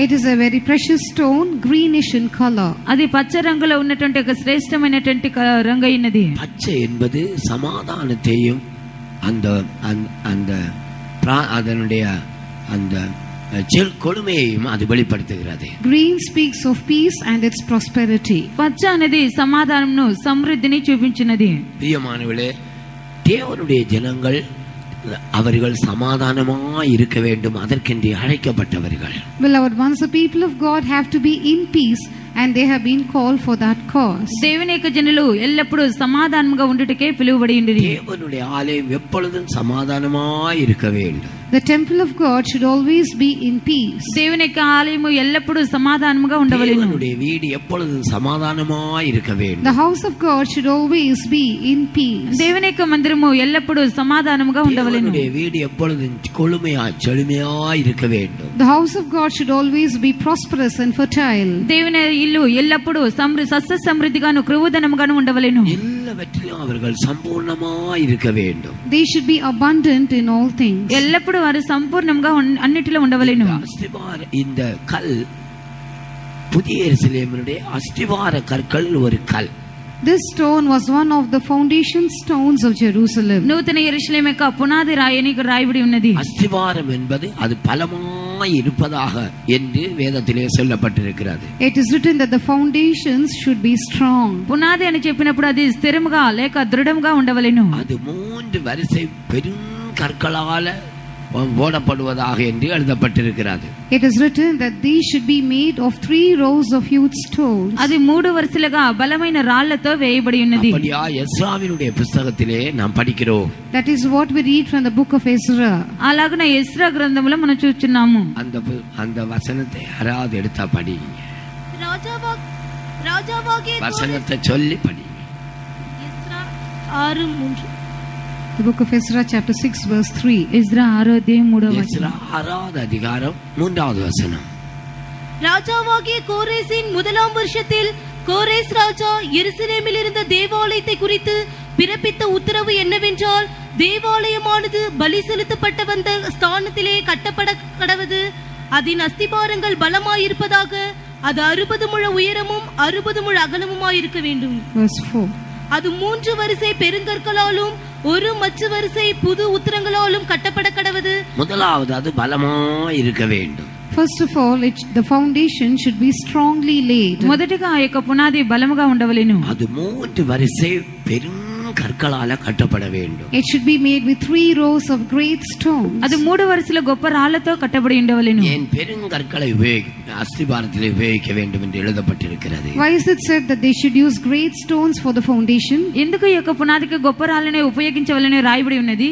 B: It is a very precious stone, greenish in color.
F: అది పచ్చ రంగులో ఉన్నటువంటి ఒక శ్రేష్టమైనటువంటి రంగు అయినది.
A: பச்சை என்பது சமாதானத்தையும் அந்த அதனுடைய அந்த கொடுமையையும் அது வெளிப்படுத்துகிறது.
B: Green speaks of peace and its prosperity.
F: పచ్చ అనేది సమాధానంను సమృద్ధిని చూపించినది.
A: பிரியமானவர்களே, தேவனுடைய ஜனங்கள் அவர்கள் சமாதானமாய் இருக்க வேண்டும், அதற்கென்று அழைக்கப்பட்டவர்கள்.
B: Beloved ones, the people of God have to be in peace and they have been called for that cause.
F: దేవుని యొక్క జనులు ఎల్లప్పుడూ సమాధానంగా ఉండుటకే పిలువబడి ఉండిరి.
A: தேவனுடைய ஆலயம் எப்பொழுதும் சமாதானமாய் இருக்க வேண்டும்.
B: The temple of God should always be in peace.
F: దేవుని యొక్క ఆలయము ఎల్లప్పుడూ సమాధానముగా ఉండవలెను.
A: தேவனுடைய வீடு எப்பொழுதும் சமாதானமாய் இருக்க வேண்டும்.
B: The house of God should always be in peace.
F: దేవుని యొక్క మందిరము ఎల్లప్పుడూ సమాధానముగా ఉండవలెను.
A: தேவனுடைய வீடு எப்பொழுதும் செழுமையாய் இருக்க வேண்டும்.
B: The house of God should always be prosperous and fertile.
F: దేవుని ఇల్లు ఎల్లప్పుడూ సస్య సమృద్ధిగాను కృవదనముగాను ఉండవలెను.
A: எல்லாவற்றிலும் அவர்கள் சம்பூர்ணமாய் இருக்க வேண்டும்.
B: They should be abundant in all things.
F: ఎల్లప్పుడూ వారు సంపూర్ణంగా అన్నిటిలో ఉండవలెను.
A: இந்த கல் புதிய எருசலேமினுடைய அஸ்திவார கற்கள் ஒரு கல்.
B: This stone was one of the foundation stones of Jerusalem.
F: నూతన యెరూషలేము యొక్క పునాది రాయని రాయబడి ఉన్నది.
A: அஸ்திவாரம் என்பது அது பலமாய் இருப்பதாக என்று வேதத்திலே சொல்லப்பட்டிருக்கிறது.
B: It is written that the foundations should be strong.
F: పునాది అని చెప్పినప్పుడు అది స్థిరముగా లేక దృఢముగా ఉండవలెను.
A: அது 3 வரிசை பெரும் கற்களால போடப்படுவதாக என்று எழுதப்பட்டிருக்கிறது.
B: It is written that these should be made of 3 rows of huge stones.
F: అది 3 వరుసలుగా బలమైన రాళ్లతో వేయబడి ఉన్నది.
A: அப்படியா எஸ்ராவினுடைய புத்தகத்திலே நாம் படிக்கிறோம்.
B: That is what we read from the book of Ezra.
F: అలాగనే ఎజ్రా గ్రంథంలో మనం చూస్తున్నాము.
A: அந்த வசனத்தை யாராவது எடுத்தா படிங்க.
D: ராஜாவாகிய
A: வசனத்தை சொல்லி படிங்க.
D: Ezra 6:3.
B: The book of Ezra chapter 6 verse 3.
F: Ezra 6వ అధ్యాయం 3వ వచనం.
A: எஸ்ரா 6வது அதிகாரம் 3வது வசனம்.
D: ராஜாவாகிய கோரேசின் 1ஆம் வருஷத்தில் கோரேஸ் ராஜா எருசலேமில் இருந்த தேவாலயத்தை குறித்து பிறப்பித்த உத்தரவு என்னவென்றால், தேவாலயமானது பலி செலுத்தப்பட்ட வந்த ஸ்தானத்திலே கட்டப்பட கடவது. அதன் அஸ்திபாரங்கள் பலமாயிருப்பதாக. அது 60 முழ உயரமும் 60 முழ அகலமுமாயிருக்க வேண்டும்.
B: Verse 4.
D: அது 3 வரிசை பெருங்கற்களாலும் 1 மச்சு வரிசை புது உத்திரங்களாலும் கட்டப்பட கடவது.
A: முதலாவது அது பலமாய் இருக்க வேண்டும்.
B: First of all, the foundation should be strongly laid.
F: మొదటిగా ఆ యొక్క పునాది బలముగా ఉండవలెను.
A: அது 3 வரிசை பெரும் கற்களால கட்டப்பட வேண்டும்.
B: It should be made with 3 rows of great stones.
F: అది 3 వరుసల గొప్ప రాళ్లతో కట్టబడి ఉండవలెను.
A: ஏன் பெருங்கற்களை அஸ்திபாரத்திலே உபயோகிக்க வேண்டும் என்று எழுதப்பட்டிருக்கிறது?
B: Why is it said that they should use great stones for the foundation?
F: ఎందుకు ఈ యొక్క పునాదికి గొప్ప రాళ్లనే ఉపయోగించవలెను రాయబడి ఉన్నది?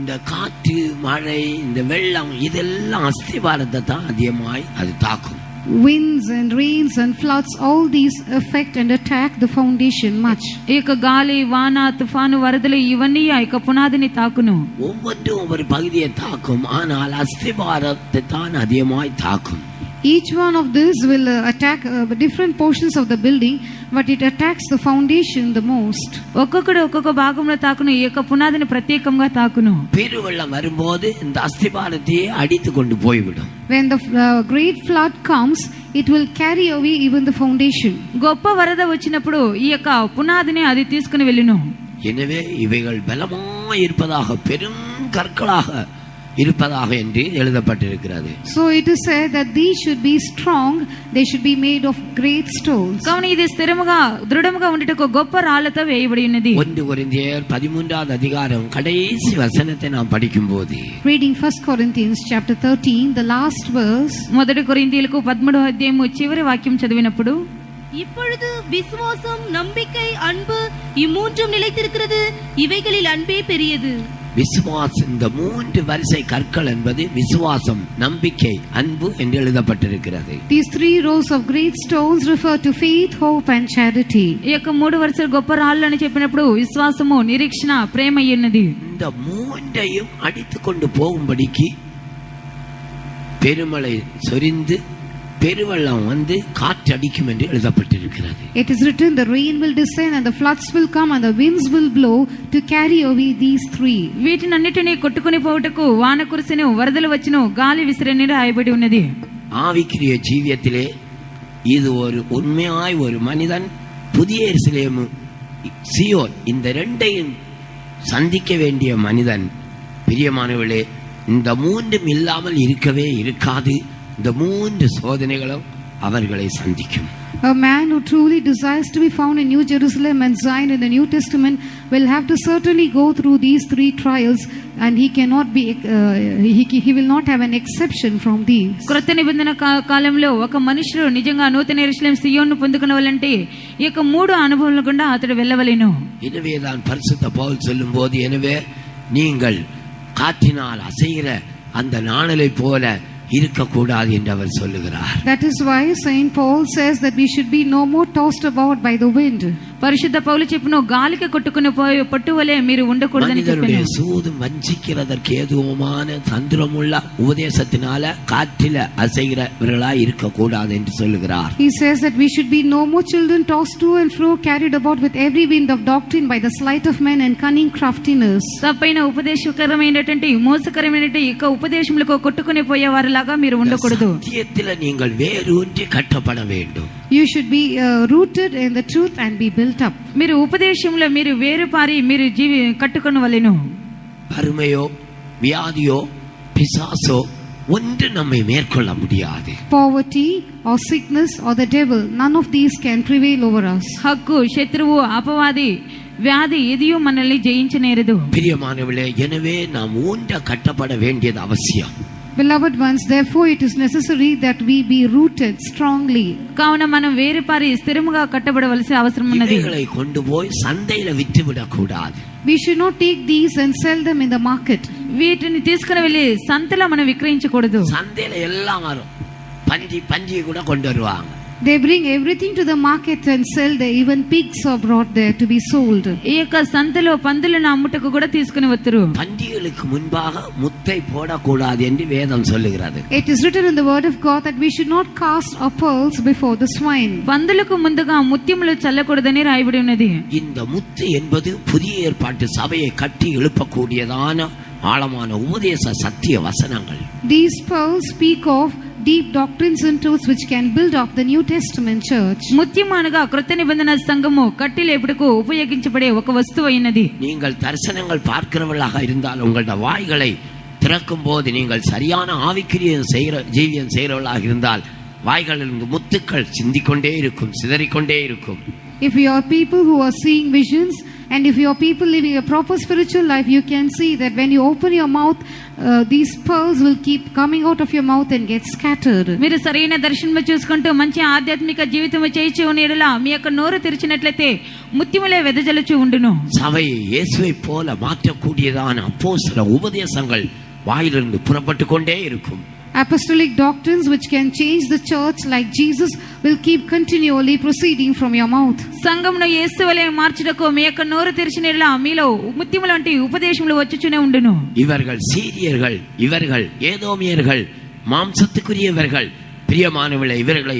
A: இந்த காற்று, மழை, இந்த வெள்ளம் இதெல்லாம் அஸ்திபாரத்தை தான் அதிகமாய் அது தாக்கும்.
B: Winds and rains and floods, all these affect and attack the foundation much.
F: ఈ యొక్క గాలి, వాన, తుఫాను, వరదలు ఇవన్నీ ఆ యొక్క పునాదిని తాకును.
A: ஒவ்வொன்றும் ஒவ்வொரு பகுதியை தாக்கும், ஆனால் அஸ்திபாரத்தை தான் அதிகமாய் தாக்கும்.
B: Each one of these will attack different portions of the building, but it attacks the foundation the most.
F: ఒక్కొక్కడు ఒక్కొక్క భాగంలో తాకును. ఈ యొక్క పునాదిని ప్రత్యేకంగా తాకును.
A: பெருவெள்ளம் வரும்போது இந்த அஸ்திபாரத்தையே அடித்து கொண்டு போய்விடும்.
B: When the great flood comes, it will carry away even the foundation.
F: గొప్ప వరద వచ్చినప్పుడు ఈ యొక్క పునాదిని అది తీసుకుని వెళ్ళును.
A: எனவே இவைகள் பலமாய் இருப்பதாக, பெரும் கற்களாக இருப்பதாக என்று எழுதப்பட்டிருக்கிறது.
B: So it is said that these should be strong, they should be made of great stones.
F: కావున ఇది స్థిరముగా దృఢముగా ఉండుటకు గొప్ప రాళ్లతో వేయబడి ఉన్నది.
A: 1 కొరింథీయர் 13வது அதிகாரம் கடைசி வசனத்தை நாம் படிக்கும்போது,
B: Reading 1 Corinthians chapter 13, the last verse.
F: మొదటి కొరింథీయులకు 13వ అధ్యాయము చివరి వాక్యం చదివినప్పుడు,
D: இப்பொழுது விசுவாசம், நம்பிக்கை, அன்பு இம்மூன்றும் நிலைத்திருக்கிறது. இவைகளில் அன்பே பெரியது.
A: விசுவாசம், இந்த 3 வரிசை கற்கள் என்பது விசுவாசம், நம்பிக்கை, அன்பு என்று எழுதப்பட்டிருக்கிறது.
B: These 3 rows of great stones refer to faith, hope and charity.
F: ఈ యొక్క 3 వరుసలు గొప్ప రాళ్ళు అని చెప్పినప్పుడు విశ్వాసము, నిరీక్షణ, ప్రేమ అయ్యున్నది.
A: இந்த 3ஐயும் அடித்து கொண்டு போகும்படிக்கு பெருமழை சொரிந்து பெருவெள்ளம் வந்து காற்றடிக்கும் என்று எழுதப்பட்டிருக்கிறது.
B: It is written, the rain will descend and the floods will come and the winds will blow to carry away these 3.
F: వీటినన్నిటినీ కొట్టుకుని పోవుటకు వాన కురిసెను, వరదలు వచ్చును, గాలి విసిరెను రాయబడి ఉన్నది.
A: ஆவிக்குரிய ஜீவியத்திலே இது ஒரு உண்மையாய் ஒரு மனிதன் புதிய எருசலேம், சியோன், இந்த 2ஐயும் சந்திக்க வேண்டிய மனிதன், பிரியமானவர்களே, இந்த 3ம் இல்லாமல் இருக்கவே இருக்காது. இந்த 3 சோதனைகளும் அவர்களை சந்திக்கும்.
B: A man who truly desires to be found in New Jerusalem and Zion in the New Testament will have to certainly go through these 3 trials, and he cannot be he will not have an exception from these.
F: క్రొత్త నిబంధన కాలంలో ఒక మనుషుడు నిజంగా నూతన యెరూషలేము సియోను పొందుకొనవాలంటే ఈ యొక్క 3 అనుభవాల గుండా అతడు వెళ్ళవలెను.
A: எனவே தான் பரிசுத்த பவுல் சொல்லும்போது, எனவே நீங்கள் காற்றினால் அசைகிற அந்த நாணலை போல இருக்கக்கூடாது என்று அவர் சொல்லுகிறார்.
B: That is why Saint Paul says that we should be no more tossed about by the wind.
F: పరిశుద్ధ పౌలు చెప్పును, గాలికి కొట్టుకుని పోయే పట్టువలే మీరు ఉండకూడదని
A: மனிதனுடைய
F: చెప్పాను.
A: சூதும் வஞ்சிக்கிறதற்கு ஏதுவான தந்திரமுள்ள உபதேசத்தினால காற்றில அசைகிறவர்களாய் இருக்கக்கூடாது என்று சொல்லுகிறார்.
B: He says that we should be no more children tossed to and fro, carried about with every wind of doctrine by the sleight of men and cunning craftiness.
F: తప్పైన ఉపదేశకరమైనటువంటి మోసకరమైనటువంటి ఈ యొక్క ఉపదేశములకు కొట్టుకుని పోయేవారిలాగా మీరు ఉండకూడదు.
A: சத்தியத்தில நீங்கள் வேரூன்றி கட்டப்பட வேண்டும்.
B: You should be rooted in the truth and be built up.
F: మీరు ఉపదేశంలో మీరు వేరుపారి మీరు కట్టుకొనవలెను.
A: வறுமையோ வியாதியோ பிசாசோ ஒன்று நம்மை மேற்கொள்ள முடியாது.
B: Poverty or sickness or the devil, none of these can prevail over us.
F: హక్కు, శత్రువు, అపవాది వ్యాధి ఎదియో మనల్ని జయించనేరదు.
A: பிரியமானவர்களே, எனவே நாம் ஊன்ற கட்டப்பட வேண்டியது அவசியம்.
B: Beloved ones, therefore it is necessary that we be rooted strongly.
F: కావున మనం వేరే పారి స్థిరముగా కట్టబడవలసిన అవసరం ఉన్నది.
A: இவைகளை கொண்டு போய் சந்தையில விற்றுவிடக் கூடாது.
B: We should not take these and sell them in the market.
F: వీటిని తీసుకుని వెళ్ళి సంతలో మనం విక్రయించకూడదు.
A: சந்தையில எல்லாம் வரும். பஞ்சி கூட கொண்டு வருவாங்க.
B: They bring everything to the market and sell there. Even pigs are brought there to be sold.
F: ఈ యొక్క సంతలో పందులను అమ్ముటకు కూడా తీసుకుని వస్తారు.
A: பண்டிகளுக்கு முன்பாக முத்தை போடக்கூடாது என்று வேதம் சொல்லுகிறது.
B: It is written in the word of God that we should not cast our pearls before the swine.
F: పందులకు ముందుగా ముత్యములు చల్లకూడదని రాయబడి ఉన్నది.
A: இந்த முத்து என்பது புதிய ஏற்பாட்டு சபையை கட்டி எழுப்பக்கூடியதான ஆழமான உபதேச சத்திய வசனங்கள்.
B: These pearls speak of deep doctrines and truths which can build up the New Testament church.
F: ముత్యమానగా కృత నిబంధన సంఘము కట్టిలేపుటకు ఉపయోగించబడే ఒక వస్తువు అయినది.
A: நீங்கள் தரிசனங்கள் பார்க்கிறவர்களாக இருந்தால் உங்களுடைய வாய்களை திறக்கும் போது நீங்கள் சரியான ஆவிக்குரிய ஜீவியம் செய்கிறவர்களாக இருந்தால் வாய்களில் முத்துக்கள் சிந்திக்கொண்டே இருக்கும், சிதறிக்கொண்டே இருக்கும்.
B: If you are people who are seeing visions, and if you are people living a proper spiritual life, you can see that when you open your mouth, these pearls will keep coming out of your mouth and get scattered.
F: మీరు సరైన దర్శనము చూసుకుంటూ మంచి ఆధ్యాత్మిక జీవితము చేయించి ఉన్నట్లా మీ యొక్క నోరు తెరిచినట్లయితే ముత్యములే వెదజల్లుచు ఉండును.
A: சபையை இயேசுவை போல மாற்றக்கூடியதான அப்போஸ்தல உபதேசங்கள் வாயிலிருந்து புறப்பட்டு கொண்டே இருக்கும்.
B: Apostolic doctrines which can change the church like Jesus will keep continually proceeding from your mouth.
F: సంఘమును యేసువలే మార్చుటకు మీ యొక్క నోరు తెరిచినట్లా మీలో ముత్యముల వంటి ఉపదేశములు వచ్చుచునే ఉండును.
A: இவர்கள் சீரியர்கள், இவர்கள் ஏதோமியர்கள், மாம்சத்துக்குரியவர்கள். பிரியமானவர்களே, இவர்களை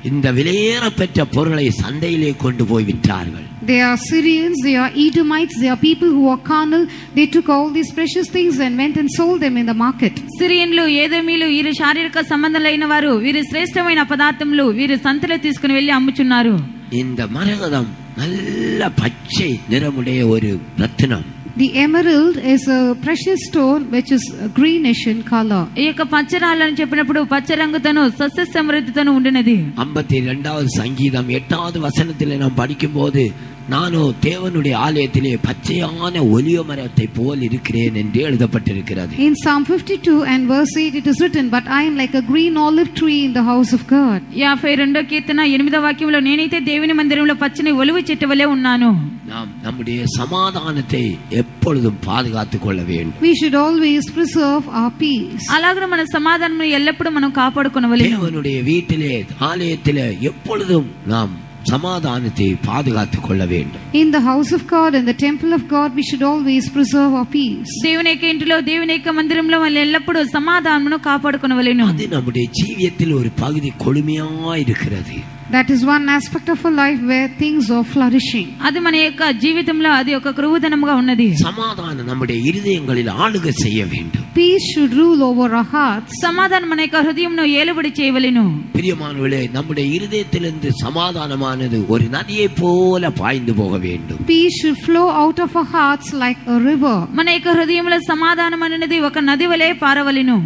A: இந்த விலையேற பெற்ற பொருளை சந்தையிலே கொண்டு போய் விற்றார்கள்.
B: They are Syrians, they are Edomites, they are people who are carnal. They took all these precious things and went and sold them in the market.
F: సిరియన్లు ఏదోమీలు వీరు శారీరక సంబంధాలైన వారు, వీరు శ్రేష్టమైన పదార్థములు వీరు సంతలో తీసుకుని వెళ్లి అమ్ముచున్నారు.
A: இந்த மரகதம் நல்ல பச்சை நிறமுடைய ஒரு ரத்தினம்.
B: The emerald is a precious stone which is greenish in color.
F: ఈ యొక్క పచ్చరాలని చెప్పినప్పుడు పచ్చ రంగుతోను సస్య సమృద్ధితోను ఉండినది.
A: 52வது சங்கீதம் 8வது வசனத்திலே நாம் படிக்கும்போது நானோ தேவனுடைய ஆலயத்திலே பச்சையான ஒலிவ மரத்தை போல் இருக்கிறேன் என்று எழுதப்பட்டிருக்கிறது.
B: In Psalm 52 and verse 8 it is written, but I am like a green olive tree in the house of God.
F: 52వ కీర్తన 8వ వాక్యంలో నేనైతే దేవుని మందిరంలో పచ్చని ఒలివ చెట్టు వలె ఉన్నాను.
A: நாம் நம்முடைய சமாதானத்தை எப்பொழுதும் பாதுகாத்துக் கொள்ள வேண்டும்.
B: We should always preserve our peace.
F: అలాగనే మన సమాధానం ఎల్లప్పుడూ మనం కాపాడుకొనవలెను.
A: தேவனுடைய வீட்டிலே ஆலயத்திலே எப்பொழுதும் நாம் சமாதானத்தை பாதுகாத்துக் கொள்ள வேண்டும்.
B: In the house of God and the temple of God we should always preserve our peace.
F: దేవుని యొక్క ఇంటిలో దేవుని యొక్క మందిరంలో మనం ఎల్లప్పుడూ సమాధానమును కాపాడుకొనవలెను.
A: அது நம்முடைய ஜீவியத்தில் ஒரு பகுதி கொழுமையா இருக்கிறது.
B: That is one aspect of our life where things are flourishing.
F: అది మన యొక్క జీవితంలో అది ఒక కృవుదనముగా ఉన్నది.
A: சமாதானம் நம்முடைய இருதயங்களில் ஆளுகை செய்ய வேண்டும்.
B: Peace should rule over our hearts.
F: సమాధానం మన యొక్క హృదయంను ఏలుబడి చేయవలెను.
A: பிரியமானவர்களே, நம்முடைய இருதயத்திலிருந்து சமாதானமானது ஒரு நதியை போல பாய்ந்து போக வேண்டும்.
B: Peace should flow out of our hearts like a river.
F: మన యొక్క హృదయంలో సమాధానం అనేది ఒక నది వలె పారవలెను.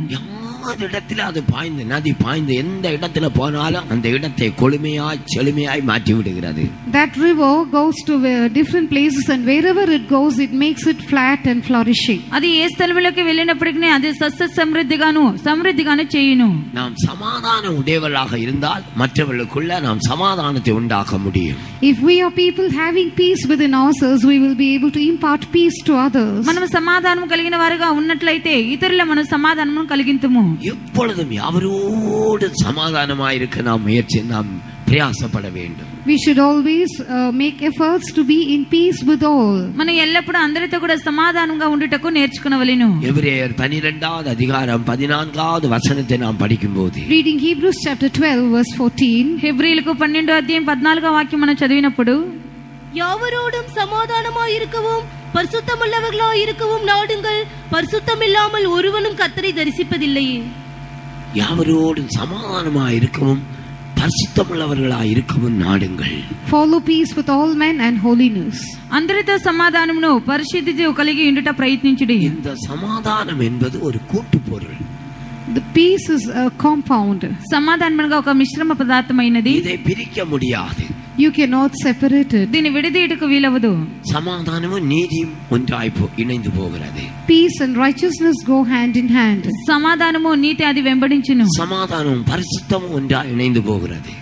A: இடத்துல அது பாய்ந்து நதி பாய்ந்து எந்த இடத்துல போனாலும் அந்த இடத்தை கொழுமையாய் செழுமையாய் மாற்றி விடுகிறது.
B: That river goes to different places and wherever it goes it makes it flat and flourishing.
F: అది ఏ స్థలములకు వెళ్ళినప్పటికీ అది సస్య సమృద్ధిగాను చేయును.
A: நாம் சமாதானம் உடையவர்களாக இருந்தால் மற்றவர்களுக்குள்ள நாம் சமாதானத்தை உண்டாக்க முடியும்.
B: If we are people having peace within ourselves, we will be able to impart peace to others.
F: మనం సమాధానం కలిగిన వారుగా ఉన్నట్లయితే ఇతరుల మనం సమాధానం కలిగింతుము.
A: எப்பொழுதும் அவரோடு சமாதானமாயிருக்க நாம் பிரயாசப்பட வேண்டும்.
B: We should always make efforts to be in peace with all.
F: మనం ఎల్లప్పుడూ అందరితో కూడా సమాధానంగా ఉండుటకు నేర్చుకొనవలెను.
A: எபிரேயர் 12வது அதிகாரம் 14வது வசனத்தை நாம் படிக்கும்போது,
B: Reading Hebrews chapter 12 verse 14,
F: హెబ్రీయులకు 12వ అధ్యాయం 14వ వాక్యం మనం చదివినప్పుడు,
D: யாவரோடும் சமாதானமாய் இருக்கவும் பரிசுத்தமுள்ளவர்களாய் இருக்கவும் நாடுங்கள், பரிசுத்தமில்லாமல் ஒருவனும் கர்த்தரை தரிசிப்பதில்லையே.
A: யாவரோடும் சமாதானமாய் இருக்கவும் பரிசுத்தமுள்ளவர்களாய் இருக்கவும் நாடுங்கள்.
B: follow peace with all men and holiness.
F: అందరితో సమాధానమును పరిశుద్ధితో కలిగి ఉండుట ప్రయత్నించుడి.
A: இந்த சமாதானம் என்பது ஒரு கூட்டு பொருள்.
B: The peace is a compound.
F: సమాధానం అనగా ఒక మిశ్రమ పదార్థమైనది.
A: இதை பிரிக்க முடியாது.
B: You cannot separate it.
F: దీన్ని విడదీయటకు వీలవదు.
A: சமாதானமும் நீதியும் ஒன்றாய் இணைந்து போகிறது.
B: Peace and righteousness go hand in hand.
F: సమాధానము నీతి అది వెంబడించును.
A: சமாதானமும் பரிசுத்தமும் ஒன்றாய் இணைந்து போகிறது.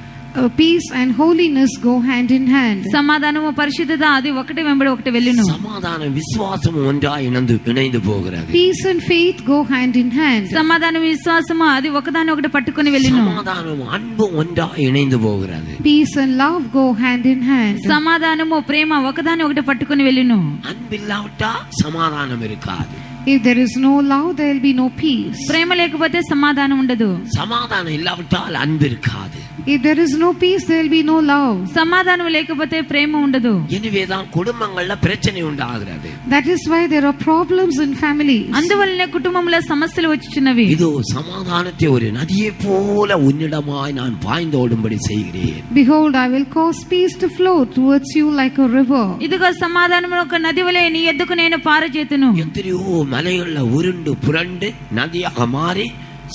B: Peace and holiness go hand in hand.
F: సమాధానము పరిశుద్ధత అది ఒకటి వెంబడి ఒకటి వెళ్ళును.
A: சமாதானம் விசுவாசமும் ஒன்றாய் இணைந்து போகிறது.
B: Peace and faith go hand in hand.
F: సమాధానం విశ్వాసము అది ఒకదాని ఒకటి పట్టుకొని వెళ్ళును.
A: சமாதானம் அன்பும் ஒன்றாய் இணைந்து போகிறது.
B: Peace and love go hand in hand.
F: సమాధానము ప్రేమ ఒకదాని ఒకటి పట్టుకొని వెళ్ళును.
A: அன்பில்லாவிட்டா சமாதானம் இருக்காது.
B: If there is no love, there will be no peace.
F: ప్రేమ లేకపోతే సమాధానం ఉండదు.
A: சமாதானம் இல்லாவிட்டால் அன்பு இருக்காது.
B: If there is no peace, there will be no love.
F: సమాధానం లేకపోతే ప్రేమ ఉండదు.
A: எனவேதான் குடும்பங்கள்ல பிரச்சனை உண்டாகிறது.
B: That is why there are problems in families.
F: అందువల్లనే కుటుంబంలో సమస్యలు వచ్చుచున్నవి.
A: இதோ சமாதானத்தை ஒரு நதியை போல உன்னிடமாய் நான் பாய்ந்தோடும்படி செய்கிறேன்.
B: Behold, I will cause peace to flow towards you like a river.
F: ఇదిగో సమాధానం ఒక నది వలె నీ ఎద్దుకు నేను పారజేతును.
A: எத்தனையோ மலைகள்ல உருண்டு புரண்டு நதியாக மாறி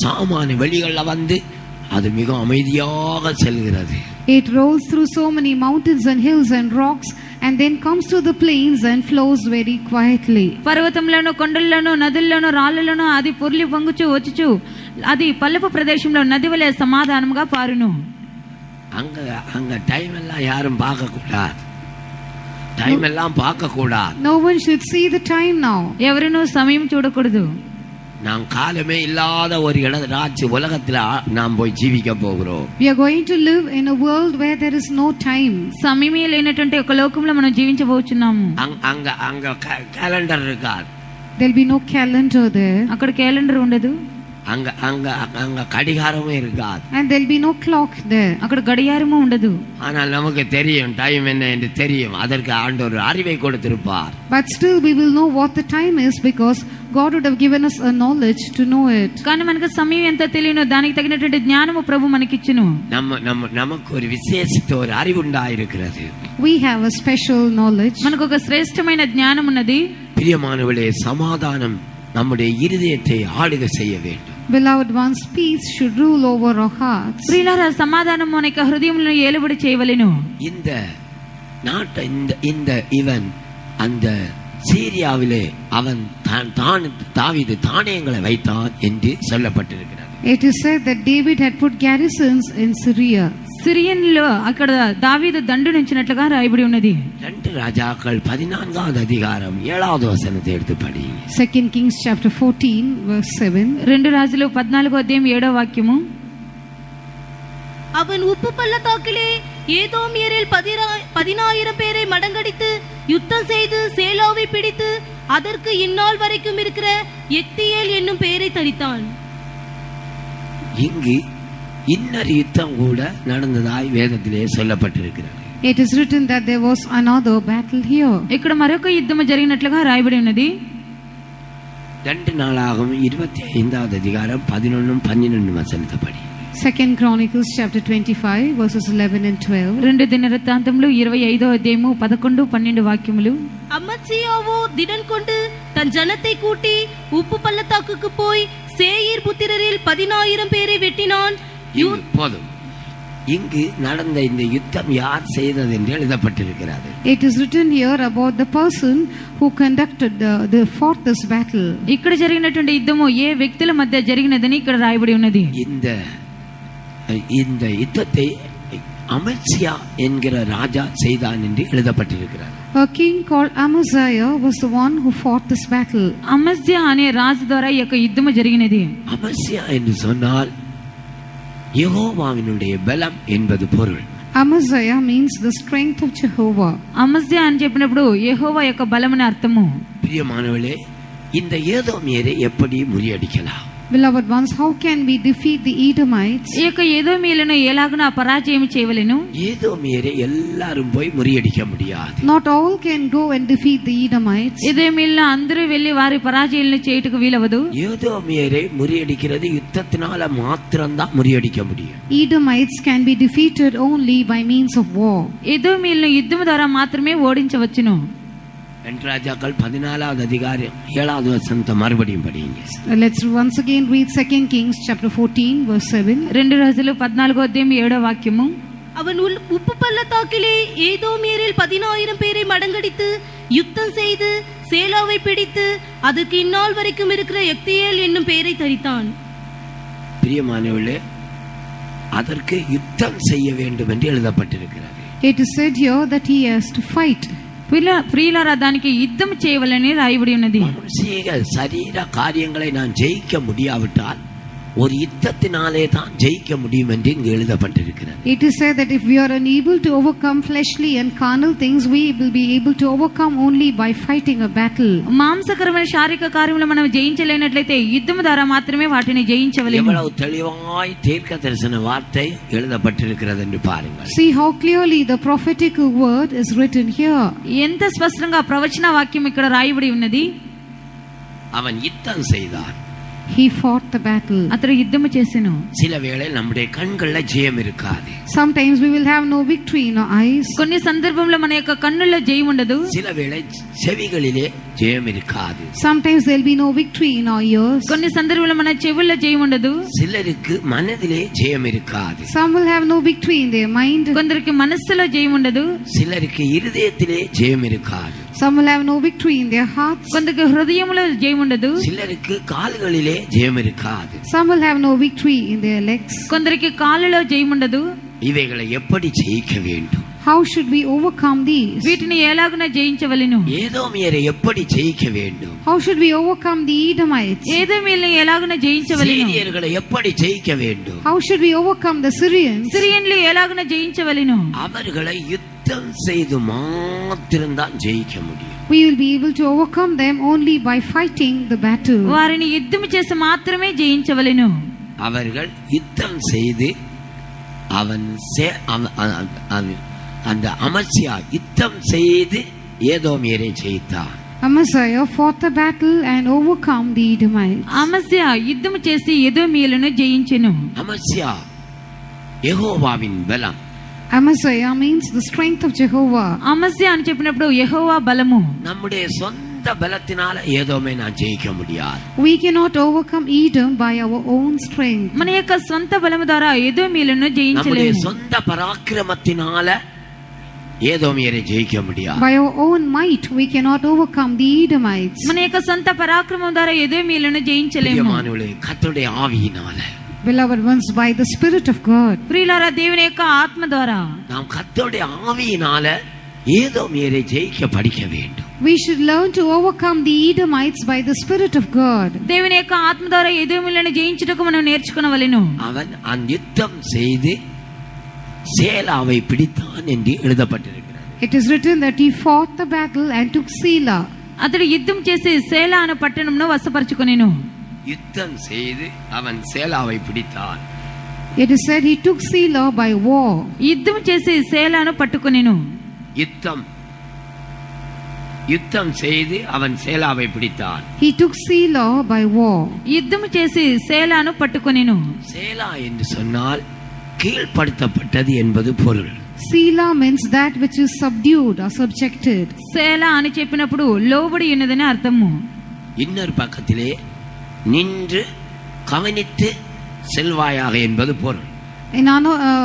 A: சாமானிய வெளிகள்ல வந்து அது மிக அமைதியாக செல்கிறது.
B: It rolls through so many mountains and hills and rocks and then comes to the plains and flows very quietly.
F: పర్వతంలోను కొండల్లోను నదుల్లోను రాళ్లలోను అది పొర్లి పొంగుచు వచ్చుచు అది పల్లపు ప్రదేశంలో నది వలె సమాధానముగా పారును.
A: அங்க டைம் எல்லாம் யாரும் பார்க்க கூடாது. டைம் எல்லாம் பார்க்க கூடாது.
B: No one should see the time now.
F: ఎవరును సమయం చూడకూడదు.
A: நாம் காலமே இல்லாத ஒரு ராஜ்ய உலகத்துல நாம் போய் ஜீவிக்க போகிறோம்.
B: We are going to live in a world where there is no time.
F: సమయమే లేనటువంటి ఒక లోకంలో మనం జీవించబోతున్నాము.
A: அங்க கேலண்டர் இருக்காது.
B: There will be no calendar there.
F: అక్కడ క్యాలెండర్ ఉండదు.
A: அங்க அங்க அங்க கடிகாரமும் இருக்காது.
B: And there will be no clock there.
F: అక్కడ గడియారము ఉండదు.
A: ஆனால் நமக்கு தெரியும் டைம் என்ன என்று தெரியும். அதற்கு ஆண்டவர் அறிவை கொடுத்திருப்பார்.
B: But still we will know what the time is because God would have given us a knowledge to know it.
F: కానీ మనకు సమయం ఎంత తెలియనో దానికి తగినటువంటి జ్ఞానము ప్రభు మనకిచ్చును.
A: நமக்கு ஒரு விசேஷித்த ஒரு அறிவு உண்டாயிருக்கிறது.
B: We have a special knowledge.
F: మనకు ఒక శ్రేష్టమైన జ్ఞానం ఉన్నది.
A: பிரியமானவர்களே, சமாதானம் நம்முடைய இருதயத்தை ஆளுகை செய்ய வேண்டும்.
B: Beloved ones, peace should rule over our hearts.
F: ప్రియులారా, సమాధానం మన యొక్క హృదయములను ఏలుబడి చేయవలెను.
A: இந்த நாட்ட இந்த இவன் அந்த சீரியாவிலே அவன் தாவீது தானியங்களை வைத்தான் என்று சொல்லப்பட்டிருக்கிறது.
B: It is said that David had put garrisons in Syria.
F: సిరియన్లో అక్కడ దావీదు దండు నుంచినట్లుగా రాయబడి ఉన్నది.
A: 2 ராஜாக்கள் 14வது அதிகாரம் 7வது வசனத்தை எடுத்து படி.
B: 2 Kings chapter 14 verse 7.
F: 2 రాజులు 14వ అధ్యాయం 7వ వాక్యము.
D: அவன் உப்பு பள்ளத்தாக்கிலே ஏதோமியரில் 10,000 பேரை மடங்கடித்து யுத்தம் செய்து சேலாவை பிடித்து அதற்கு இந்நாள் வரைக்கும் இருக்கிற எக்தியேல் என்னும் பெயரை தரித்தான்.
A: இங்கு இன்னொரு யுத்தம் கூட நடந்ததாய் வேதத்திலே சொல்லப்பட்டிருக்கிறது.
B: It is written that there was another battle here.
F: ఇక్కడ మరొక యుద్ధము జరిగినట్లుగా రాయబడి ఉన్నది.
A: 2 நாளாகவும் 25வது அதிகாரம் 11 12 வசனத்தை படி.
B: 2 Chronicles chapter 25 verses 11 and 12.
F: 2 దినవృత్తాంతములు 25వ అధ్యాయము 11 12 వాక్యములు.
D: அமத்சியாவோ திடன் கொண்டு தன் ஜனத்தை கூட்டி உப்பு பள்ளத்தாக்குக்கு போய் சேயீர் புத்திரரில் 10,000 பேரை வெட்டினான்.
A: போதும். இங்கு நடந்த இந்த யுத்தம் யார் செய்தது என்று எழுதப்பட்டிருக்கிறது.
B: It is written here about the person who conducted the fought this battle.
F: ఇక్కడ జరిగినటువంటి యుద్ధము ఏ వ్యక్తుల మధ్య జరిగినదని ఇక్కడ రాయబడి ఉన్నది.
A: இந்த யுத்தத்தை அமத்சியா என்கிற ராஜா செய்தான் என்று எழுதப்பட்டிருக்கிறது.
B: A king called Amaziah was the one who fought this battle.
F: అమజ్యా అనే రాజు ద్వారా ఈ యొక్క యుద్ధము జరిగినది.
A: அமத்சியா என்று சொன்னால் யெகோவாவினுடைய பலம் என்பது பொருள்.
B: Amaziah means the strength of Jehovah.
F: అమజ్యా అని చెప్పినప్పుడు యెహోవా యొక్క బలమని అర్థము.
A: பிரியமானவர்களே, இந்த ஏதோமியரை எப்படி முறியடிக்கலாம்?
B: Beloved ones, how can we defeat the Edomites?
F: ఈ యొక్క ఏదోమీయులను ఎలాగున పరాజయం చేయవలెను?
A: ஏதோமியரை எல்லாரும் போய் முறியடிக்க முடியாது.
B: Not all can go and defeat the Edomites.
F: ఏదోమీయులను అందరూ వెళ్లి వారి పరాజయాలను చేయుటకు వీలవదు.
A: ஏதோமியரை முறியடிக்கிறது யுத்தத்தினால மாத்திரம்தான் முறியடிக்க முடியும்.
B: Edomites can be defeated only by means of war.
F: ఏదోమీయులను యుద్ధం ద్వారా మాత్రమే ఓడించవచ్చును.
A: 2 ராஜாக்கள் 14வது அதிகாரம் 7வது வசனத்தை மறுபடியும் படிங்க.
B: Let's once again read 2 Kings chapter 14 verse 7.
F: 2 రాజులు 14వ అధ్యాయం 7వ వాక్యము.
D: அவன் உப்பு பள்ளத்தாக்கிலே ஏதோமியரில் 10,000 பேரை மடங்கடித்து யுத்தம் செய்து சேலாவை பிடித்து அதுக்கு இந்நாள் வரைக்கும் இருக்கிற எக்தியேல் என்னும் பெயரை தரித்தான்.
A: பிரியமானவர்களே, அதற்கு யுத்தம் செய்ய வேண்டும் என்று எழுதப்பட்டிருக்கிறது.
B: It is said here that he has to fight.
F: ప్రియులారా, దానికి యుద్ధం చేయవలని రాయబడి ఉన్నది.
A: மனுஷிக சரீர காரியங்களை நான் ஜெயிக்க முடியாவிட்டால் ஒரு யுத்தத்தினாலே தான் ஜெயிக்க முடியும் என்று இங்கு எழுதப்பட்டிருக்கிறது.
B: It is said that if we are unable to overcome fleshly and carnal things, we will be able to overcome only by fighting a battle.
F: మాంసకరమైన శారీరక కార్యములను మనం జయించలేనట్లయితే యుద్ధం ద్వారా మాత్రమే వాటిని జయించవలెను.
A: எவ்வளவு தெளிவாய் தீர்க்க தரிசன வார்த்தை எழுதப்பட்டிருக்கிறது என்று பாருங்கள்.
B: See how clearly the prophetic word is written here.
F: ఎంత స్పష్టంగా ప్రవచన వాక్యం ఇక్కడ రాయబడి ఉన్నది.
A: அவன் யுத்தம் செய்தான்.
B: He fought the battle.
F: అతడు యుద్ధము చేసెను.
A: சில வேளை நம்முடைய கண்கள்ல ஜெயம் இருக்காது.
B: Sometimes we will have no victory in our eyes.
F: కొన్ని సందర్భంలో మన యొక్క కన్నుల్లో జయం ఉండదు.
A: சில வேளை செவிகளிலே ஜெயம் இருக்காது.
B: Sometimes there will be no victory in our ears.
F: కొన్ని సందర్భంలో మన చెవుల్లో జయం ఉండదు.
A: சிலருக்கு மனதிலே ஜெயம் இருக்காது.
B: Some will have no victory in their mind.
F: కొందరికి మనస్సులో జయం ఉండదు.
A: சிலருக்கு இருதயத்திலே ஜெயம் இருக்காது.
B: Some will have no victory in their hearts.
F: కొందరికి హృదయంలో జయం ఉండదు.
A: சிலருக்கு கால்களிலே ஜெயம் இருக்காது.
B: Some will have no victory in their legs.
F: కొందరికి కాళ్ళలో జయం ఉండదు.
A: இவைகளை எப்படி ஜெயிக்க வேண்டும்?
B: How should we overcome these?
F: వీటిని ఎలాగున జయించవలెను?
A: ஏதோமியரை எப்படி ஜெயிக்க வேண்டும்?
B: How should we overcome the Edomites?
F: ఏదోమీయులను ఎలాగున జయించవలెను?
A: சீரியர்களை எப்படி ஜெயிக்க வேண்டும்?
B: How should we overcome the Syrians?
F: సిరియన్లు ఎలాగున జయించవలెను?
A: அவர்களை யுத்தம் செய்து மாத்திரம்தான் ஜெயிக்க முடியும்.
B: We will be able to overcome them only by fighting the battle.
F: వారిని యుద్ధం చేసి మాత్రమే జయించవలెను.
A: அவர்கள் யுத்தம் செய்து அந்த அமத்சியா யுத்தம் செய்து ஏதோமியரை ஜெயித்தார்.
B: Amaziah fought the battle and overcome the Edomites.
F: అమస్య యుద్ధం చేసి ఎదోమీయులను జయించెను.
A: அமத்சியா யெகோவாவின் பலம்.
B: Amaziah means the strength of Jehovah.
F: అమస్య అని చెప్పినప్పుడు యెహోవా బలము.
A: நம்முடைய சொந்த பலத்தினால ஏதோமே நான் ஜெயிக்க முடியாது.
B: We cannot overcome Edom by our own strength.
F: మన యొక్క సొంత బలము ద్వారా ఎదోమీయులను
A: நம்முடைய
F: జయించలేము.
A: சொந்த பராக்கிரமத்தினால ஏதோமியரை ஜெயிக்க முடியாது.
B: By our own might we cannot overcome the Edomites.
F: మన యొక్క సొంత పరాక్రమం ద్వారా ఎదోమీయులను జయించలేము.
A: பிரியமானவர்களே, கர்த்தருடைய ஆவியினால
B: Beloved ones, by the Spirit of God.
F: ప్రియులారా, దేవుని యొక్క ఆత్మ ద్వారా
A: நாம் கர்த்தருடைய ஆவியினால ஏதோமியரை ஜெயிக்க படிக்க வேண்டும்.
B: We should learn to overcome the Edomites by the Spirit of God.
F: దేవుని యొక్క ఆత్మ ద్వారా ఎదోమీయులను జయించుటకు మనం నేర్చుకొనవలెను.
A: அவன் அந்த யுத்தம் செய்து சேலாவை பிடித்தான் என்று எழுதப்பட்டிருக்கிறது.
B: It is written that he fought the battle and took Selah.
F: అతడు యుద్ధం చేసి సేలా అనే పట్టణంను వశపరచుకొనెను.
A: யுத்தம் செய்து அவன் சேலாவை பிடித்தான்.
B: It is said he took Selah by war.
F: యుద్ధం చేసి సేలాను పట్టుకొనెను.
A: யுத்தம் செய்து அவன் சேலாவை பிடித்தான்.
B: He took Selah by war.
F: యుద్ధం చేసి సేలాను పట్టుకొనెను.
A: சேலா என்று சொன்னால் கீழ்ப்படுத்தப்பட்டது என்பது பொருள்.
B: Selah means that which is subdued or subjected.
F: సేలా అని చెప్పినప్పుడు లోబడి ఉన్నదని అర్థము.
A: இன்னொரு பக்கத்திலே நின்று கவனித்து செல்வாயாக என்பது பொருள்.
B: In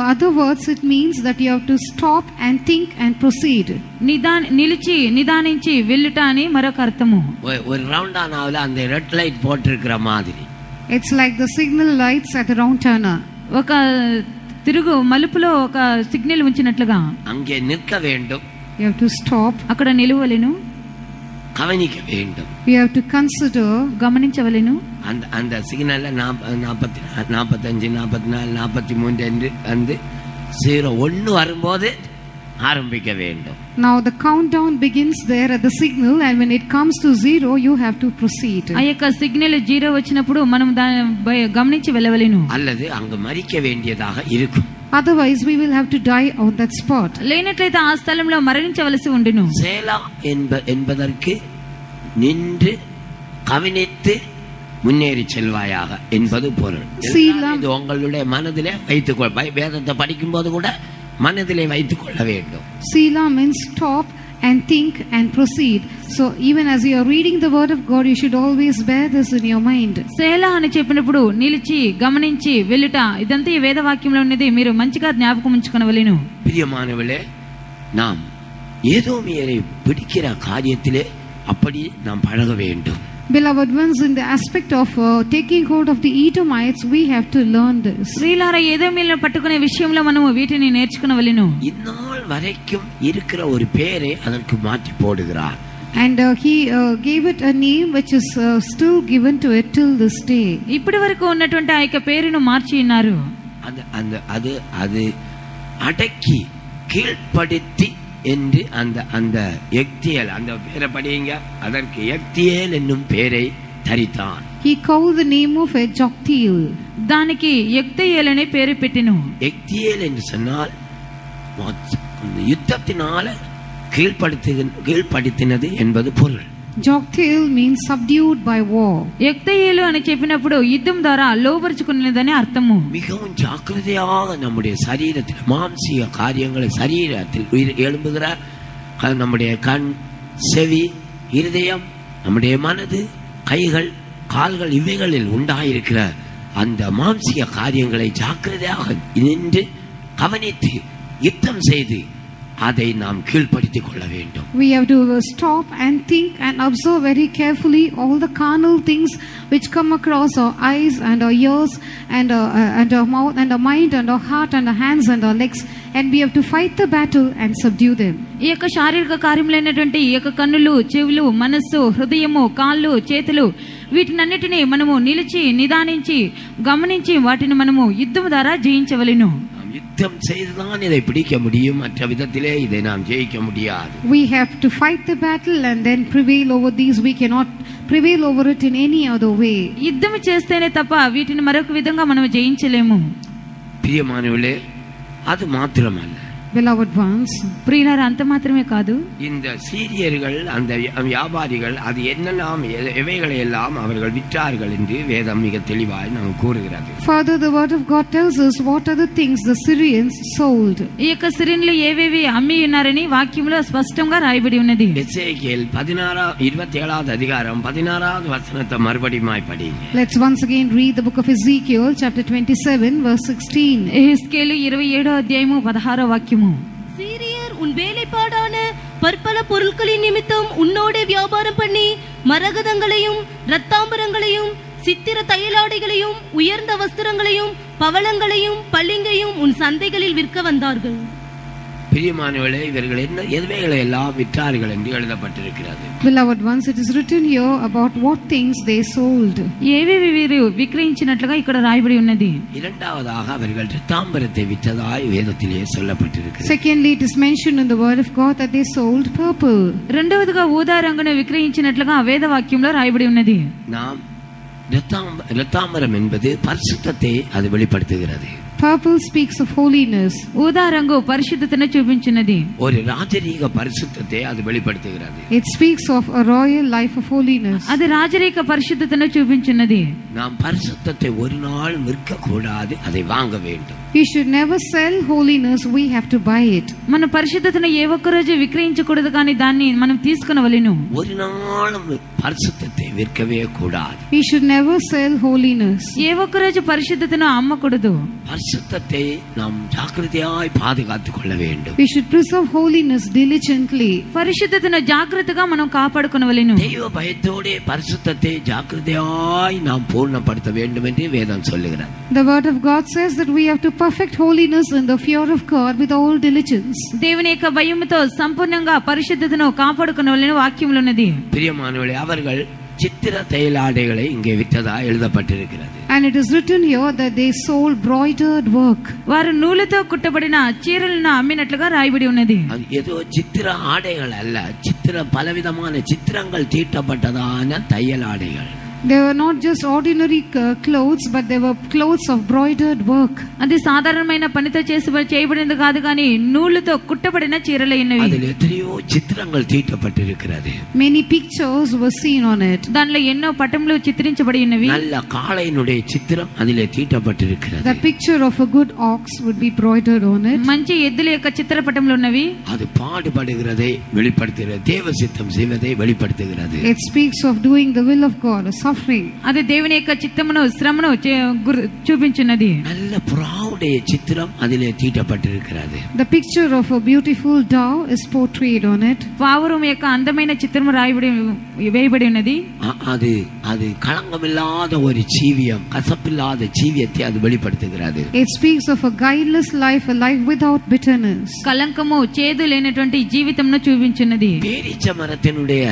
B: other words, it means that you have to stop and think and proceed.
F: నిలిచి నిదానించి వెళ్ళుట అని మరొక అర్థము.
A: ஒரு ரவுண்டானாவில் அந்த ரெட் லைட் போட்டிருக்கிற மாதிரி.
B: It's like the signal lights at the round turner.
F: ఒక తిరుగు మలుపులో ఒక సిగ్నల్ ఉంచినట్లుగా
A: அங்கே நிற்க வேண்டும்.
B: You have to stop.
F: అక్కడ నిలువలెను.
A: கவனிக்க வேண்டும்.
B: We have to consider.
F: గమనించవలెను.
A: அந்த சிக்னல்ல 45 45 44 43 என்று வந்து 01 வரும்போது ஆரம்பிக்க வேண்டும்.
B: Now the countdown begins there at the signal, and when it comes to 0 you have to proceed.
F: ఆ యొక్క సిగ్నల్ 0 వచ్చినప్పుడు మనం గమనించి వెళ్ళవలెను.
A: அல்லது அங்கு மரிக்க வேண்டியதாக இருக்கும்.
B: Otherwise we will have to die on that spot.
F: లేనట్లయితే ఆ స్థలంలో మరణించవలసి ఉండును.
A: சேலா என்பதற்கு நின்று கவனித்து முன்னேறி செல்வாயாக என்பது பொருள். இது உங்களுடைய மனதிலே வைத்துக்கொள். வேதத்தை படிக்கும் போது கூட மனதிலே வைத்துக் கொள்ள வேண்டும்.
B: Selah means stop and think and proceed. So even as you are reading the word of God, you should always bear this in your mind.
F: సేలా అని చెప్పినప్పుడు నిలిచి గమనించి వెళ్ళుట ఇదంతా ఈ వేద వాక్యంలో ఉన్నది మీరు మంచిగా జ్ఞాపకం ఉంచుకొనవలెను.
A: பிரியமானவர்களே, நாம் ஏதோமியரை பிடிக்கிற காரியத்திலே அப்படி நாம் பழக வேண்டும்.
B: Beloved ones, in the aspect of taking hold of the Edomites, we have to learn this.
F: స్త్రీలారా ఏదోమీయులను పట్టుకునే విషయంలో మనము వీటిని నేర్చుకునవలెను.
A: இந்நாள் வரைக்கும் இருக்கிற ஒரு பெயரை அதற்கு மாற்றி போடுகிறார்.
B: And he gave it a name which is still given to it till this day.
F: ఇప్పటి వరకు ఉన్నటువంటి ఆ యొక్క పేరును మార్చి ఉన్నారు.
A: அது அடக்கி கீழ்ப்படுத்தி என்று அந்த எக்தியேல், அந்த பேரை படிங்க, அதற்கு எக்தியேல் என்னும் பெயரை தரித்தான்.
B: He called the name of it Joktiel.
F: దానికి యెక్తయేల్ అనే పేరు పెట్టెను.
A: எக்தியேல் என்று சொன்னால் யுத்தத்தினால கீழ்ப்படுத்தினது என்பது பொருள்.
B: Joktiel means subdued by war.
F: యెక్తయేలు అని చెప్పినప్పుడు యుద్ధం ద్వారా లోబర్చుకున్నదని అర్థము.
A: மிகவும் ஜாக்கிரதையாக நம்முடைய சரீரத்தில் மாம்சீக காரியங்களை சரீரத்தில் எழும்புகிறார். நம்முடைய கண், செவி, இருதயம், நம்முடைய மனது, கைகள், கால்கள் இவைகளில் உண்டாயிருக்கிற அந்த மாம்சீக காரியங்களை ஜாக்கிரதையாக நின்று கவனித்து யுத்தம் செய்து அதை நாம் கீழ்ப்படுத்திக் கொள்ள வேண்டும்.
B: We have to stop and think and observe very carefully all the carnal things which come across our eyes and our ears and our mouth and our mind and our heart and our hands and our legs, and we have to fight the battle and subdue them.
F: ఈ యొక్క శారీరక కార్యములైనటువంటి ఈ యొక్క కన్నులు, చెవులు, మనస్సు, హృదయము, కాళ్ళు, చేతులు వీటినన్నిటినీ మనము నిలిచి నిదానించి గమనించి వాటిని మనము యుద్ధం ద్వారా జయించవలెను.
A: யுத்தம் செய்துதான் இதை பிடிக்க முடியும், மற்ற விதத்திலே இதை நாம் ஜெயிக்க முடியாது.
B: We have to fight the battle and then prevail over these. We cannot prevail over it in any other way.
F: యుద్ధం చేస్తేనే తప్ప వీటిని మరొక విధంగా మనం జయించలేము.
A: பிரியமானவர்களே, அது மாத்திரமல்ல,
B: Beloved ones,
F: ప్రియులారా, అంత మాత్రమే కాదు,
A: இந்த சீரியர்கள், அந்த வியாபாரிகள் அது என்னெல்லாம் எவைகளை எல்லாம் அவர்கள் விற்றார்கள் என்று வேதம் மிக தெளிவாய் நாம் கூறுகிறது.
B: further the word of God tells us what are the things the Syrians sold.
F: ఈ యొక్క సిరియన్లు ఏవేవి అమ్మి ఉన్నారని వాక్యంలో స్పష్టంగా రాయబడి ఉన్నది.
A: எசேக்கியேல் 27வது அதிகாரம் 16வது வசனத்தை மறுபடியும் படிங்க.
B: Let's once again read the book of Ezekiel chapter 27 verse 16.
F: యెహెజ్కేలు 27వ అధ్యాయము 16వ వాక్యము.
D: சீரியர் உன் வேலைப்பாடான பற்பல பொருட்களின் நிமித்தம் உன்னோடு வியாபாரம் பண்ணி மரகதங்களையும் இரத்தாம்பரங்களையும் சித்திர தையலாடைகளையும் உயர்ந்த வஸ்திரங்களையும் பவளங்களையும் பளிங்கையும் உன் சந்தைகளில் விற்க வந்தார்கள்.
A: பிரியமானவர்களே, இவர்கள் என்ன எவைகளை எல்லாம் விற்றார்கள் என்று எழுதப்பட்டிருக்கிறது.
B: Beloved ones, it is written here about what things they sold.
F: ఏవేవి వీరు విక్రయించినట్లుగా ఇక్కడ రాయబడి ఉన్నది.
A: இரண்டாவதாக அவர்கள் இரத்தாம்பரத்தை விற்றதாய் வேதத்திலே சொல்லப்பட்டிருக்கிறது.
B: Secondly, it is mentioned in the word of God that they sold purple.
F: రెండవదిగా ఊదా రంగును విక్రయించినట్లుగా వేద వాక్యంలో రాయబడి ఉన్నది.
A: நாம் இரத்தாம்பரம் என்பது பரிசுத்தத்தை அது வெளிப்படுத்துகிறது.
B: Purple speaks of holiness.
F: ఊదా రంగు పరిశుద్ధతను చూపించినది.
A: ஒரு ராஜரீக பரிசுத்தத்தை அது வெளிப்படுத்துகிறது.
B: It speaks of a royal life of holiness.
F: అది రాజరిక పరిశుద్ధతను చూపించినది.
A: நாம் பரிசுத்தத்தை ஒரு நாள் விற்க கூடாது, அதை வாங்க வேண்டும்.
B: We should never sell holiness, we have to buy it.
F: మన పరిశుద్ధతను ఏ ఒక్క రోజు విక్రయించకూడదు, కానీ దాన్ని మనం తీసుకొనవలెను.
A: ஒரு நாளும் பரிசுத்தத்தை விற்கவே கூடாது.
B: We should never sell holiness.
F: ఏ ఒక్క రోజు పరిశుద్ధతను అమ్మకూడదు.
A: பரிசுத்தத்தை நாம் ஜாக்கிரதையாய் பாதுகாத்துக் கொள்ள வேண்டும்.
B: We should preserve holiness diligently.
F: పరిశుద్ధతను జాగ్రత్తగా మనం కాపాడుకొనవలెను.
A: தெய்வ பயத்தோட பரிசுத்தத்தை ஜாக்கிரதையாய் நாம் பூர்ணப்படுத்த வேண்டும் என்று வேதம் சொல்லுகிறது.
B: The word of God says that we have to perfect holiness in the fear of God with all diligence.
F: దేవుని యొక్క భయముతో సంపూర్ణంగా పరిశుద్ధతను కాపాడుకొనవలెను వాక్యములో ఉన్నది.
A: பிரியமானவர்களே, அவர்கள் சித்திர தையலாடைகளை இங்கே விற்றதா எழுதப்பட்டிருக்கிறது.
B: And it is written here that they sold broidered work.
F: వారు నూలుతో కుట్టబడిన చీరలను అమ్మినట్లుగా రాయబడి ఉన్నది.
A: அது ஏதோ சித்திர ஆடைகள் அல்ல, பலவிதமான சித்திரங்கள் தீட்டப்பட்டதான தையல் ஆடைகள்.
B: They were not just ordinary clothes, but they were clothes of broidered work.
F: అది సాధారణమైన పనితో చేయబడినది కాదు, కానీ నూలుతో కుట్టబడిన చీరలైనవి.
A: அதில் எத்தனையோ சித்திரங்கள் தீட்டப்பட்டிருக்கிறது.
B: Many pictures were seen on it.
F: దానిలో ఎన్నో పటములు చిత్రించబడి ఉన్నవి.
A: நல்ல காளையினுடைய சித்திரம் அதிலே தீட்டப்பட்டிருக்கிறது.
B: The picture of a good ox would be broidered on it.
F: మంచి ఎద్దుల యొక్క చిత్రపటములు ఉన్నవి.
A: அது பாடுபடுகிறதை வெளிப்படுத்துகிறது, தேவ சித்தம் செய்வதை வெளிப்படுத்துகிறது.
B: It speaks of doing the will of God, suffering.
F: అది దేవుని యొక్క చిత్తమును శ్రమను చూపించున్నది.
A: நல்ல புறாவுடைய சித்திரம் அதிலே தீட்டப்பட்டிருக்கிறது.
B: The picture of a beautiful dove is portrayed on it.
F: పావురం యొక్క అందమైన చిత్రము వేయబడి ఉన్నది.
A: அது அது களங்கமில்லாத ஒரு ஜீவியம், கசப்பில்லாத ஜீவியத்தை அது வெளிப்படுத்துகிறது.
B: It speaks of a guileless life, a life without bitterness.
F: కలంకము చేదు లేనటువంటి జీవితంను చూపించున్నది.
A: பேரீச்ச மரத்தினுடைய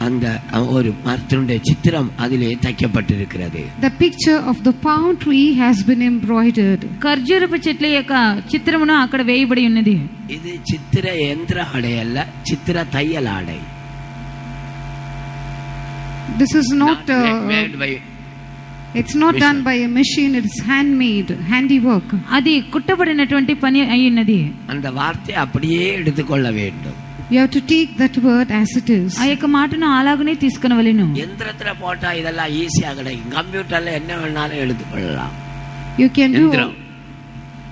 A: அந்த ஒரு மரத்தினுடைய சித்திரம் அதிலே தைக்கப்பட்டிருக்கிறது.
B: The picture of the palm tree has been embroidered.
F: ఖర్జూరపు చెట్ల యొక్క చిత్రమును అక్కడ వేయబడి ఉన్నది.
A: இது சித்திர யந்திர ஆடை அல்ல, சித்திர தையல் ஆடை.
B: This is not it's not done by a machine, it is handmade, handiwork.
F: అది కుట్టబడినటువంటి పని అయ్యున్నది.
A: அந்த வார்த்தை அப்படியே எடுத்துக்கொள்ள வேண்டும்.
B: You have to take that word as it is.
F: ఆ యొక్క మాటను అలాగనే తీసుకొనవలెను.
A: యంత్రத்துல போட்டா இதெல்லாம் ஈஸியா கிடைக்கும். கம்ப்யூட்டர்ல என்ன வேணாலும் எடுத்துக்கொள்ளலாம்.
B: You can do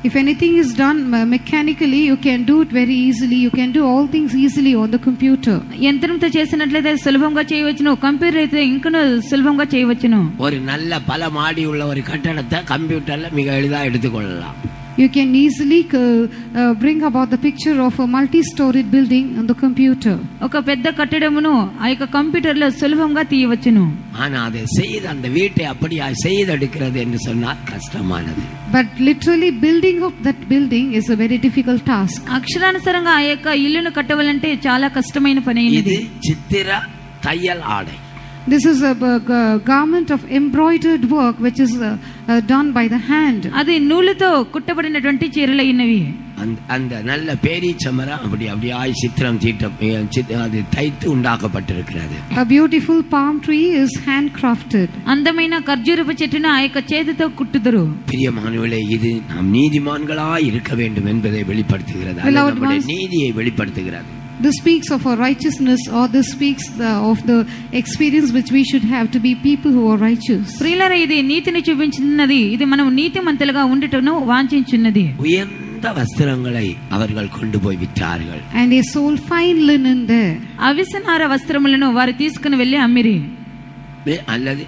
B: if anything is done mechanically, you can do it very easily. You can do all things easily on the computer.
F: యంత్రంతో చేసినట్లయితే సులభంగా చేయవచ్చును, కంప్యూటర్ అయితే ఇంకనూ సులభంగా చేయవచ్చును.
A: ஒரு நல்ல பல மாடி உள்ள ஒரு கட்டடத்தை கம்ப்யூட்டர்ல மிக எளிதா எடுத்துக்கொள்ளலாம்.
B: You can easily bring about the picture of a multi-storied building on the computer.
F: ఒక పెద్ద కట్టడమును ఆ యొక్క కంప్యూటర్ లో సులభంగా తీయవచ్చును.
A: ஆனா அதை செய்து அந்த வீட்டை அப்படியா செய்தெடுக்கிறது என்று சொன்னால் கஷ்டமானது.
B: But literally building up that building is a very difficult task.
F: అక్షరానుసారంగా ఆ యొక్క ఇల్లును కట్టవాలంటే చాలా కష్టమైన పని అయినది.
A: ఇది చిత్ర తయ్యల్ ఆడై.
B: This is a garment of embroidered work which is done by the hand.
F: అది నూలుతో కుట్టబడినటువంటి చీరలైనవి.
A: அந்த நல்ல பேரீச்ச மரம் அப்படியே சித்திரம் அது தைத்து உண்டாக்கப்பட்டிருக்கிறது.
B: A beautiful palm tree is handcrafted.
F: అందమైన ఖర్జూరపు చెట్టును ఆ యొక్క చేతితో కుట్టుదురు.
A: பிரியமானவர்களே, இது நாம் நீதிமான்களாய் இருக்க வேண்டும் என்பதை வெளிப்படுத்துகிறது. நம்முடைய நீதியை வெளிப்படுத்துகிறது.
B: This speaks of our righteousness, or this speaks of the experience which we should have to be people who are righteous.
F: ప్రియులారా, ఇది నీతిని చూపించున్నది. ఇది మనం నీతిమంతులుగా ఉండుటను వాంఛించున్నది.
A: உயர்ந்த வஸ்திரங்களை அவர்கள் கொண்டு போய் விற்றார்கள்.
B: And they sold fine linen there.
F: అవిసనార వస్త్రములను వారు తీసుకుని వెళ్లి అమ్మిరి.
A: அல்லது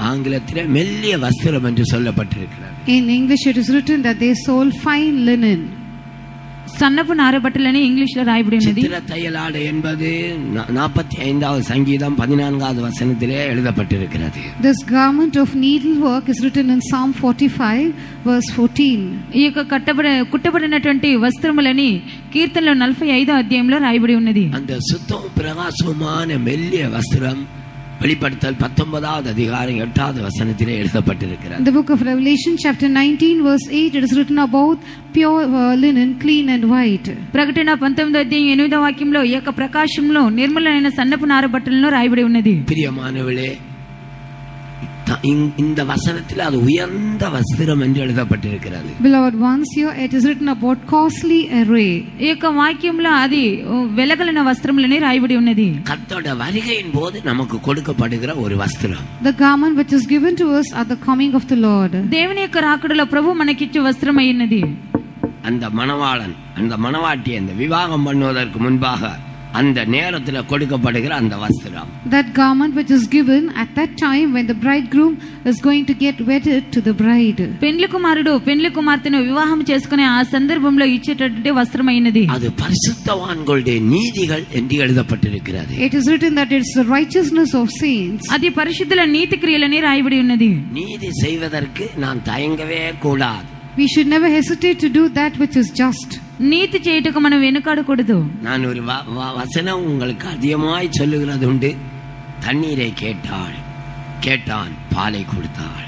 A: ஆங்கிலத்தில் மெல்லிய வஸ்திரம் என்று சொல்லப்பட்டிருக்கிறது.
B: In English it is written that they sold fine linen.
F: సన్నపు నార బట్టలని ఇంగ్లీష్ లో రాయబడి ఉన్నది.
A: చిత్ర తయ్యలాడ என்பது 45வது சங்கீதம் 14வது வசனத்திலே எழுதப்பட்டிருக்கிறது.
B: This garment of needlework is written in Psalm 45 verse 14.
F: ఈ యొక్క కుట్టబడినటువంటి వస్త్రములని కీర్తనలో 45వ అధ్యాయంలో రాయబడి ఉన్నది.
A: அந்த சுத்தம் பிரகாசமான மெல்லிய வஸ்திரம் வெளிப்படுத்தல் 19வது அதிகாரம் 8வது வசனத்திலே எழுதப்பட்டிருக்கிறது.
B: The book of Revelation chapter 19 verse 8, it is written about pure linen, clean and white.
F: ప్రకటన 19వ అధ్యాయం 8వ వాక్యంలో ఈ యొక్క ప్రకాశంలో నిర్మలమైన సన్నపు నార బట్టలను రాయబడి ఉన్నది.
A: பிரியமானவர்களே, இந்த வசனத்தில் அது உயர்ந்த வஸ்திரம் என்று எழுதப்பட்டிருக்கிறது.
B: Beloved ones, here it is written about costly array.
F: ఈ యొక్క వాక్యంలో అది వెలగలిన వస్త్రములని రాయబడి ఉన్నది.
A: கர்த்தருடைய வருகையின் போது நமக்கு கொடுக்கப்படுகிற ஒரு வஸ்திரம்.
B: The garment which is given to us at the coming of the Lord.
F: దేవుని యొక్క రాకడలో ప్రభు మనకిచ్చే వస్త్రం అయినది.
A: அந்த மணவாளன் அந்த மணவாட்டி அந்த விவாகம் பண்ணுவதற்கு முன்பாக அந்த நேரத்துல கொடுக்கப்படுகிற அந்த வஸ்திரம்.
B: That garment which is given at that time when the bridegroom is going to get wedded to the bride.
F: పెండ్లి కుమారుడు పెండ్లి కుమార్తెను వివాహం చేసుకునే ఆ సందర్భంలో ఇచ్చేటటువంటి వస్త్రమైనది.
A: அது பரிசுத்தவான்களுடைய நீதிகள் என்று எழுதப்பட்டிருக்கிறது.
B: It is written that it is the righteousness of saints.
F: అది పరిశుద్ధుల నీతి క్రియలని రాయబడి ఉన్నది.
A: நீதி செய்வதற்கு நான் தயங்கவே கூடாது.
B: We should never hesitate to do that which is just.
F: నీతి చేయుటకు మనం వెనుకాడకూడదు.
A: நான் ஒரு வசனம் உங்களுக்கு அதிகமாய் சொல்லுகிறது உண்டு. தண்ணீரை கேட்டான் பாலை கொடுத்தாள்.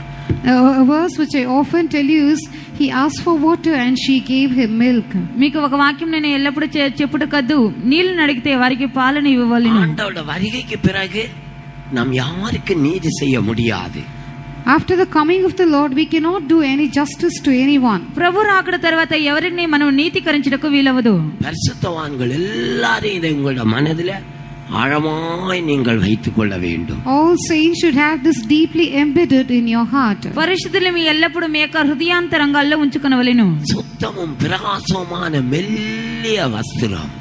B: A verse which I often tell you is, he asked for water and she gave him milk.
F: మీకు ఒక వాక్యం నేను ఎల్లప్పుడూ చెప్పుట కద్దు, నీళ్లను అడిగితే వారికి పాలను ఇవ్వవలెను.
A: ஆண்டவருடைய வருகைக்கு பிறகு நாம் யாருக்கு நீதி செய்ய முடியாது.
B: After the coming of the Lord, we cannot do any justice to anyone.
F: ప్రభు రాకడ తర్వాత ఎవరిని మనం నీతికరించుటకు వీలవదు.
A: பரிசுத்தவான்கள் எல்லாரையும் இதை உங்களோட மனதில ஆழமாய் நீங்கள் வைத்துக் கொள்ள வேண்டும்.
B: All saints should have this deeply embedded in your heart.
F: పరిశుద్ధులు మీ ఎల్లప్పుడూ మీ యొక్క హృదయాంతరంగాల్లో ఉంచుకొనవలెను.
A: சுத்தமும் பிரகாசமான மெல்லிய வஸ்திரம்,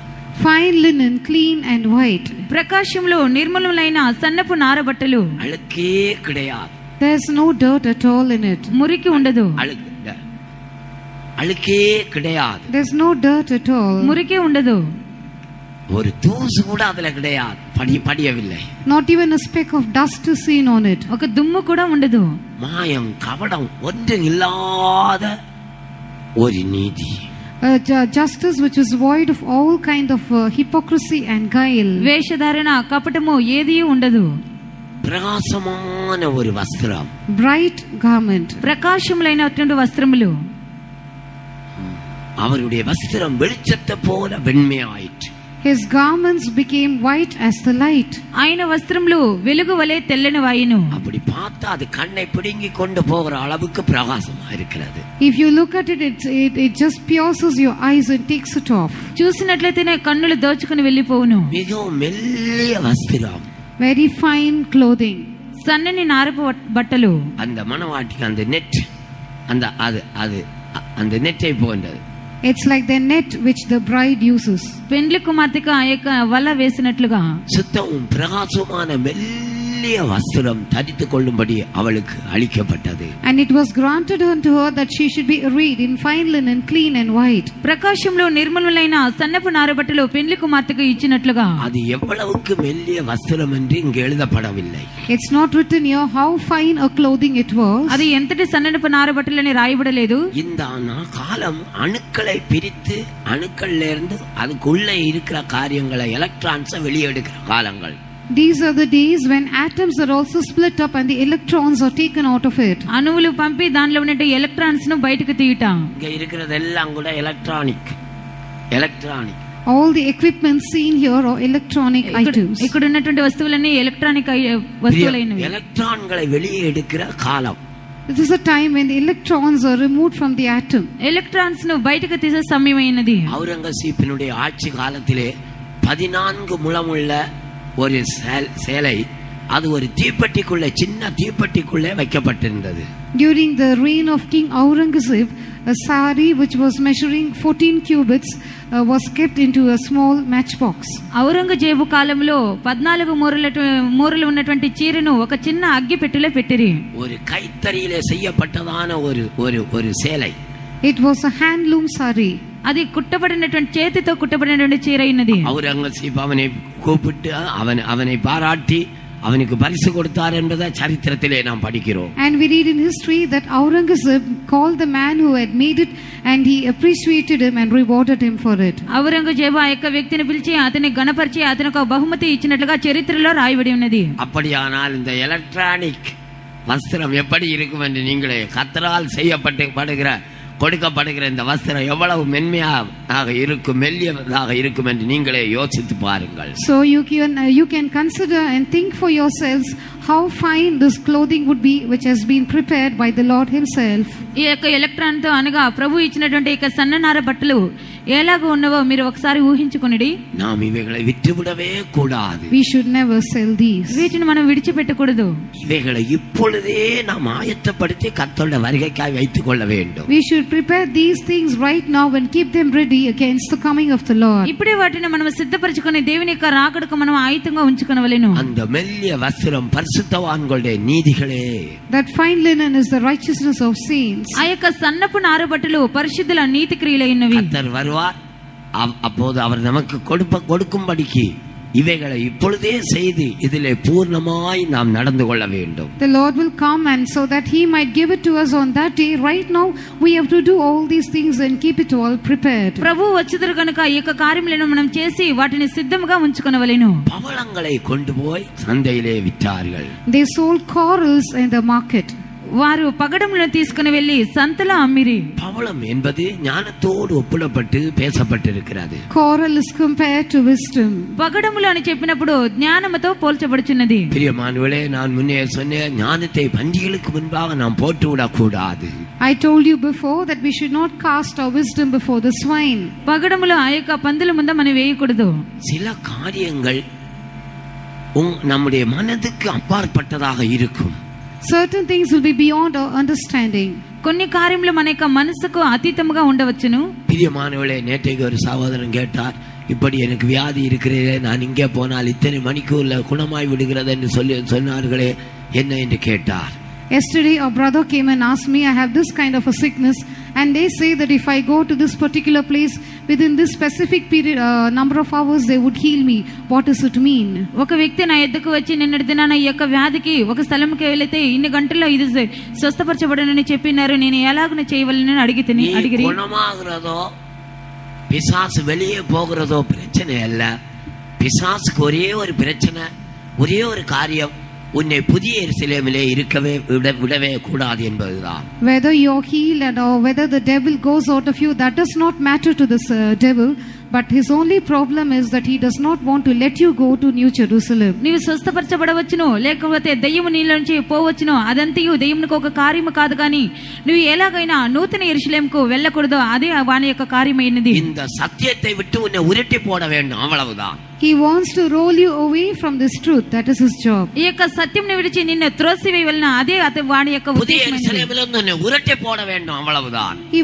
B: Fine linen, clean and white.
F: ప్రకాశంలో నిర్మలమైన సన్నపు నార బట్టలు.
A: அழுக்கே கிடையாது.
B: There's no dirt at all in it.
F: మురికి ఉండదు.
A: அழுக்கே கிடையாது.
B: There's no dirt at all.
F: మురికి ఉండదు.
A: ஒரு தூசு கூட அதுல கிடையாது, படியவில்லை.
B: Not even a speck of dust is seen on it.
F: ఒక దుమ్ము కూడా ఉండదు.
A: மாயம் கபடம் ஒன்று இல்லாத ஒரு நீதி.
B: Justice which is void of all kind of hypocrisy and guile.
F: వేషధారణ కపటము ఏదీ ఉండదు.
A: பிரகாசமான ஒரு வஸ்திரம்,
B: Bright garment.
F: ప్రకాశములైనటువంటి వస్త్రములు.
A: அவருடைய வஸ்திரம் வெளிச்சத்தை போல வெண்மையாயிற்று.
B: His garments became white as the light.
F: ఆయన వస్త్రములు వెలుగు వలె తెల్లని వాయును.
A: அப்படி பார்த்தா அது கண்ணை பிடுங்கி கொண்டு போகிற அளவுக்கு பிரகாசமா இருக்கிறது.
B: If you look at it, it just pierces your eyes and takes it off.
F: చూసినట్లయితేనే కన్నులు దోచుకుని వెళ్ళిపోవును.
A: மிகவும் மெல்லிய வஸ்திரம்,
B: Very fine clothing.
F: సన్నని నారపు బట్టలు.
A: அந்த மணவாட்டிக்கு அந்த நெட், அந்த அது அது அந்த நெட்டை போன்றது.
B: It's like the net which the bride uses.
F: పెండ్లి కుమార్తెకు ఆ యొక్క వల వేసినట్లుగా
A: சுத்தமும் பிரகாசமான மெல்லிய வஸ்திரம் தரித்துக் கொள்ளும்படி அவளுக்கு அளிக்கப்பட்டது.
B: And it was granted unto her that she should be arrayed in fine linen, clean and white.
F: ప్రకాశంలో నిర్మలమైన సన్నపు నారబట్టలు పెండ్లి కుమార్తెకు ఇచ్చినట్లుగా.
A: அது எவ்வளவுக்கு மெல்லிய வஸ்திரம் என்று இங்கு எழுதப்படவில்லை.
B: It's not written here how fine a clothing it was.
F: అది ఎంతటి సన్నపు నారబట్టలని రాయబడలేదు.
A: இந்த காலம் அணுக்களை பிரித்து அணுக்கள்ல இருந்து அதுக்குள்ள இருக்கிற காரியங்களை எலக்ட்ரான்ஸை வெளியெடுக்கிற காலங்கள்.
B: These are the days when atoms are also split up and the electrons are taken out of it.
F: అణువులు పంపి దానిలో ఉన్న ఎలక్ట్రాన్స్ ను బయటకు తీయటం.
A: இங்க இருக்கிறதெல்லாம் கூட electronic.
B: All the equipment seen here are electronic items.
F: ఇక్కడ ఉన్నటువంటి వస్తువులన్నీ ఎలక్ట్రానిక్ వస్తువులైనవి.
A: எலக்ட்ரான்களை வெளியே எடுக்கிற காலம்.
B: This is a time when the electrons are removed from the atom.
F: Electrons ను బయటకు తీసే సమయమైనది.
A: ஔரங்கசீப்பினுடைய ஆட்சி காலத்திலே 14 முழமுள்ள ஒரு சேலை அது ஒரு தீப்பெட்டிக்குள்ளே, சின்ன தீப்பெட்டிக்குள்ளே வைக்கப்பட்டிருந்தது.
B: During the reign of King Aurangzeb, a sari which was measuring 14 cubits was kept into a small matchbox.
F: Aurangzeb కాలంలో 14 మూరలు ఉన్నటువంటి చీరను ఒక చిన్న అగ్గి పెట్టెలో పెట్టిరి.
A: ஒரு கைத்தறியிலே செய்யப்பட்டதான ஒரு சேலை.
B: It was a handloom sari.
F: అది కుట్టబడినటువంటి చేతితో కుట్టబడినటువంటి చీర అయినది.
A: ஔரங்கசீப் அவனை கூப்பிட்டு அவனை பாராட்டி அவனுக்கு பரிசு கொடுத்தார் என்பதை சரித்திரத்திலே நாம் படிக்கிறோம்.
B: And we read in history that Aurangzeb called the man who had made it and he appreciated him and rewarded him for it.
F: Aurangzeb ఆ యొక్క వ్యక్తిని పిలిచి అతని గణపరిచి అతనికి ఒక బహుమతి ఇచ్చినట్లుగా చరిత్రలో రాయబడి ఉన్నది.
A: அப்படியானால் இந்த எலக்ட்ரானிக் வஸ்திரம் எப்படி இருக்கும் என்று நீங்களே, கர்த்தரால் செய்யப்படுகிற கொடுக்கப்படுகிற இந்த வஸ்திரம் எவ்வளவு மென்மையாக இருக்கும், மெல்லியதாக இருக்கும் என்று நீங்களே யோசித்து பாருங்கள்.
B: So you can consider and think for yourselves how fine this clothing would be which has been prepared by the Lord himself.
F: ఈ యొక్క ఎలక్ట్రాన్ తో అనగా ప్రభు ఇచ్చినటువంటి ఈ సన్ననార బట్టలు ఎలాగో ఉన్నవో మీరు ఒకసారి ఊహించుకొనిడి.
A: நாம் இவைகளை விட்டுவிடவே கூடாது.
B: We should never sell these.
F: వీటిని మనం విడిచిపెట్టకూడదు.
A: இவைகளை இப்பொழுதே நாம் ஆயத்தப்படுத்தி கர்த்தருடைய வருகைக்காய் வைத்துக் கொள்ள வேண்டும்.
B: We should prepare these things right now and keep them ready against the coming of the Lord.
F: ఇప్పుడే వాటిని మనం సిద్ధపరచుకొని దేవుని యొక్క రాకడకు మనం ఆయుధంగా ఉంచుకొనవలెను.
A: அந்த மெல்லிய வஸ்திரம் பரிசுத்தவான்களுடைய நீதிகளே.
B: That fine linen is the righteousness of saints.
F: ఆ యొక్క సన్నపు నార బట్టలు పరిశుద్ధుల నీతి క్రియలైనవి.
A: கர்த்தர் வருவார், அப்போது அவர் நமக்கு கொடுக்கும்படிக்கு இவைகளை இப்பொழுதே செய்து இதிலே பூர்ணமாய் நாம் நடந்து கொள்ள வேண்டும்.
B: The Lord will come and so that he might give it to us on that day. Right now we have to do all these things and keep it all prepared.
F: ప్రభు వచ్చుదురు గనుక ఈ యొక్క కార్యములను మనం చేసి వాటిని సిద్ధముగా ఉంచుకొనవలెను.
A: பவளங்களை கொண்டு போய் சந்தையிலே விற்றார்கள்.
B: They sold corals in the market.
F: వారు పగడములను తీసుకుని వెళ్లి సంతలో అమ్మిరి.
A: பவளம் என்பது ஞானத்தோடு ஒப்பிடப்பட்டு பேசப்பட்டிருக்கிறது.
B: Coral is compared to wisdom.
F: పగడములు అని చెప్పినప్పుడు జ్ఞానముతో పోల్చబడుచున్నది.
A: பிரியமானவர்களே, நான் முன்னே சொன்ன ஞானத்தை பன்றிகளுக்கு முன்பாக நாம் போட்டு விடக்கூடாது.
B: I told you before that we should not cast our wisdom before the swine.
F: పగడములు ఆ యొక్క పందుల ముందు మనం వేయకూడదు.
A: சில காரியங்கள் நம்முடைய மனதுக்கு அப்பாற்பட்டதாக இருக்கும்.
B: Certain things will be beyond our understanding.
F: కొన్ని కార్యములు మన యొక్క మనసుకు అతీతముగా ఉండవచ్చును.
A: பிரியமானவர்களே, நேற்றைக்கு ஒரு சகோதரன் கேட்டார், இப்படி எனக்கு வியாதி இருக்கிறதே, நான் இங்கே போனால் இத்தனை மணிக்கூர்ல குணமாய் விடுகிறது என்று சொன்னார்களே, என்ன என்று கேட்டார்.
B: Yesterday a brother came and asked me, I have this kind of a sickness and they say that if I go to this particular place within this specific period number of hours they would heal me. What does it mean?
F: ఒక వ్యక్తి నా ఎద్దుకు వచ్చి నిన్నటి దినాన ఈ యొక్క వ్యాధికి ఒక స్థలంకి వెళితే ఇన్ని గంటల్లో ఇది స్వస్థపరచబడనని చెప్పినారు, నేను ఎలాగ చేయవలనని అడిగిరి.
A: குணமாகிறதோ பிசாசு வெளியே போகிறதோ பிரச்சனை அல்ல. பிசாசுக்கு ஒரே ஒரு பிரச்சனை, ஒரே ஒரு காரியம், உன்னை புதிய எருசலேமிலே இருக்கவே விடவே கூடாது என்பதுதான்.
B: Whether you're healed or whether the devil goes out of you, that does not matter to this devil, but his only problem is that he does not want to let you go to New Jerusalem.
F: నీవు స్వస్థపరచబడవచ్చును లేకపోతే దయ్యము నీళ్ళ నుంచి పోవచ్చును, అదంతయు దయ్యమునకు ఒక కార్యము కాదు, కానీ నువ్వు ఎలాగైనా నూతన యెరూషలేముకు వెళ్ళకూడదు, అదే వాని యొక్క కార్యమైనది.
A: இந்த సత్యத்தை விட்டு உன்னை உருட்டி போட வேண்டும், அவ்வளவுதான்.
B: He wants to roll you away from this truth. That is his job.
F: ఈ యొక్క సత్యంని విడిచి నిన్ను త్రోసివేయవలన, అదే వాని యొక్క
A: புதிய
F: ఉద్దేశమైనది.
A: எருசலேமிலிருந்து உன்னை உருட்டி போட வேண்டும், அவ்வளவுதான்.
B: He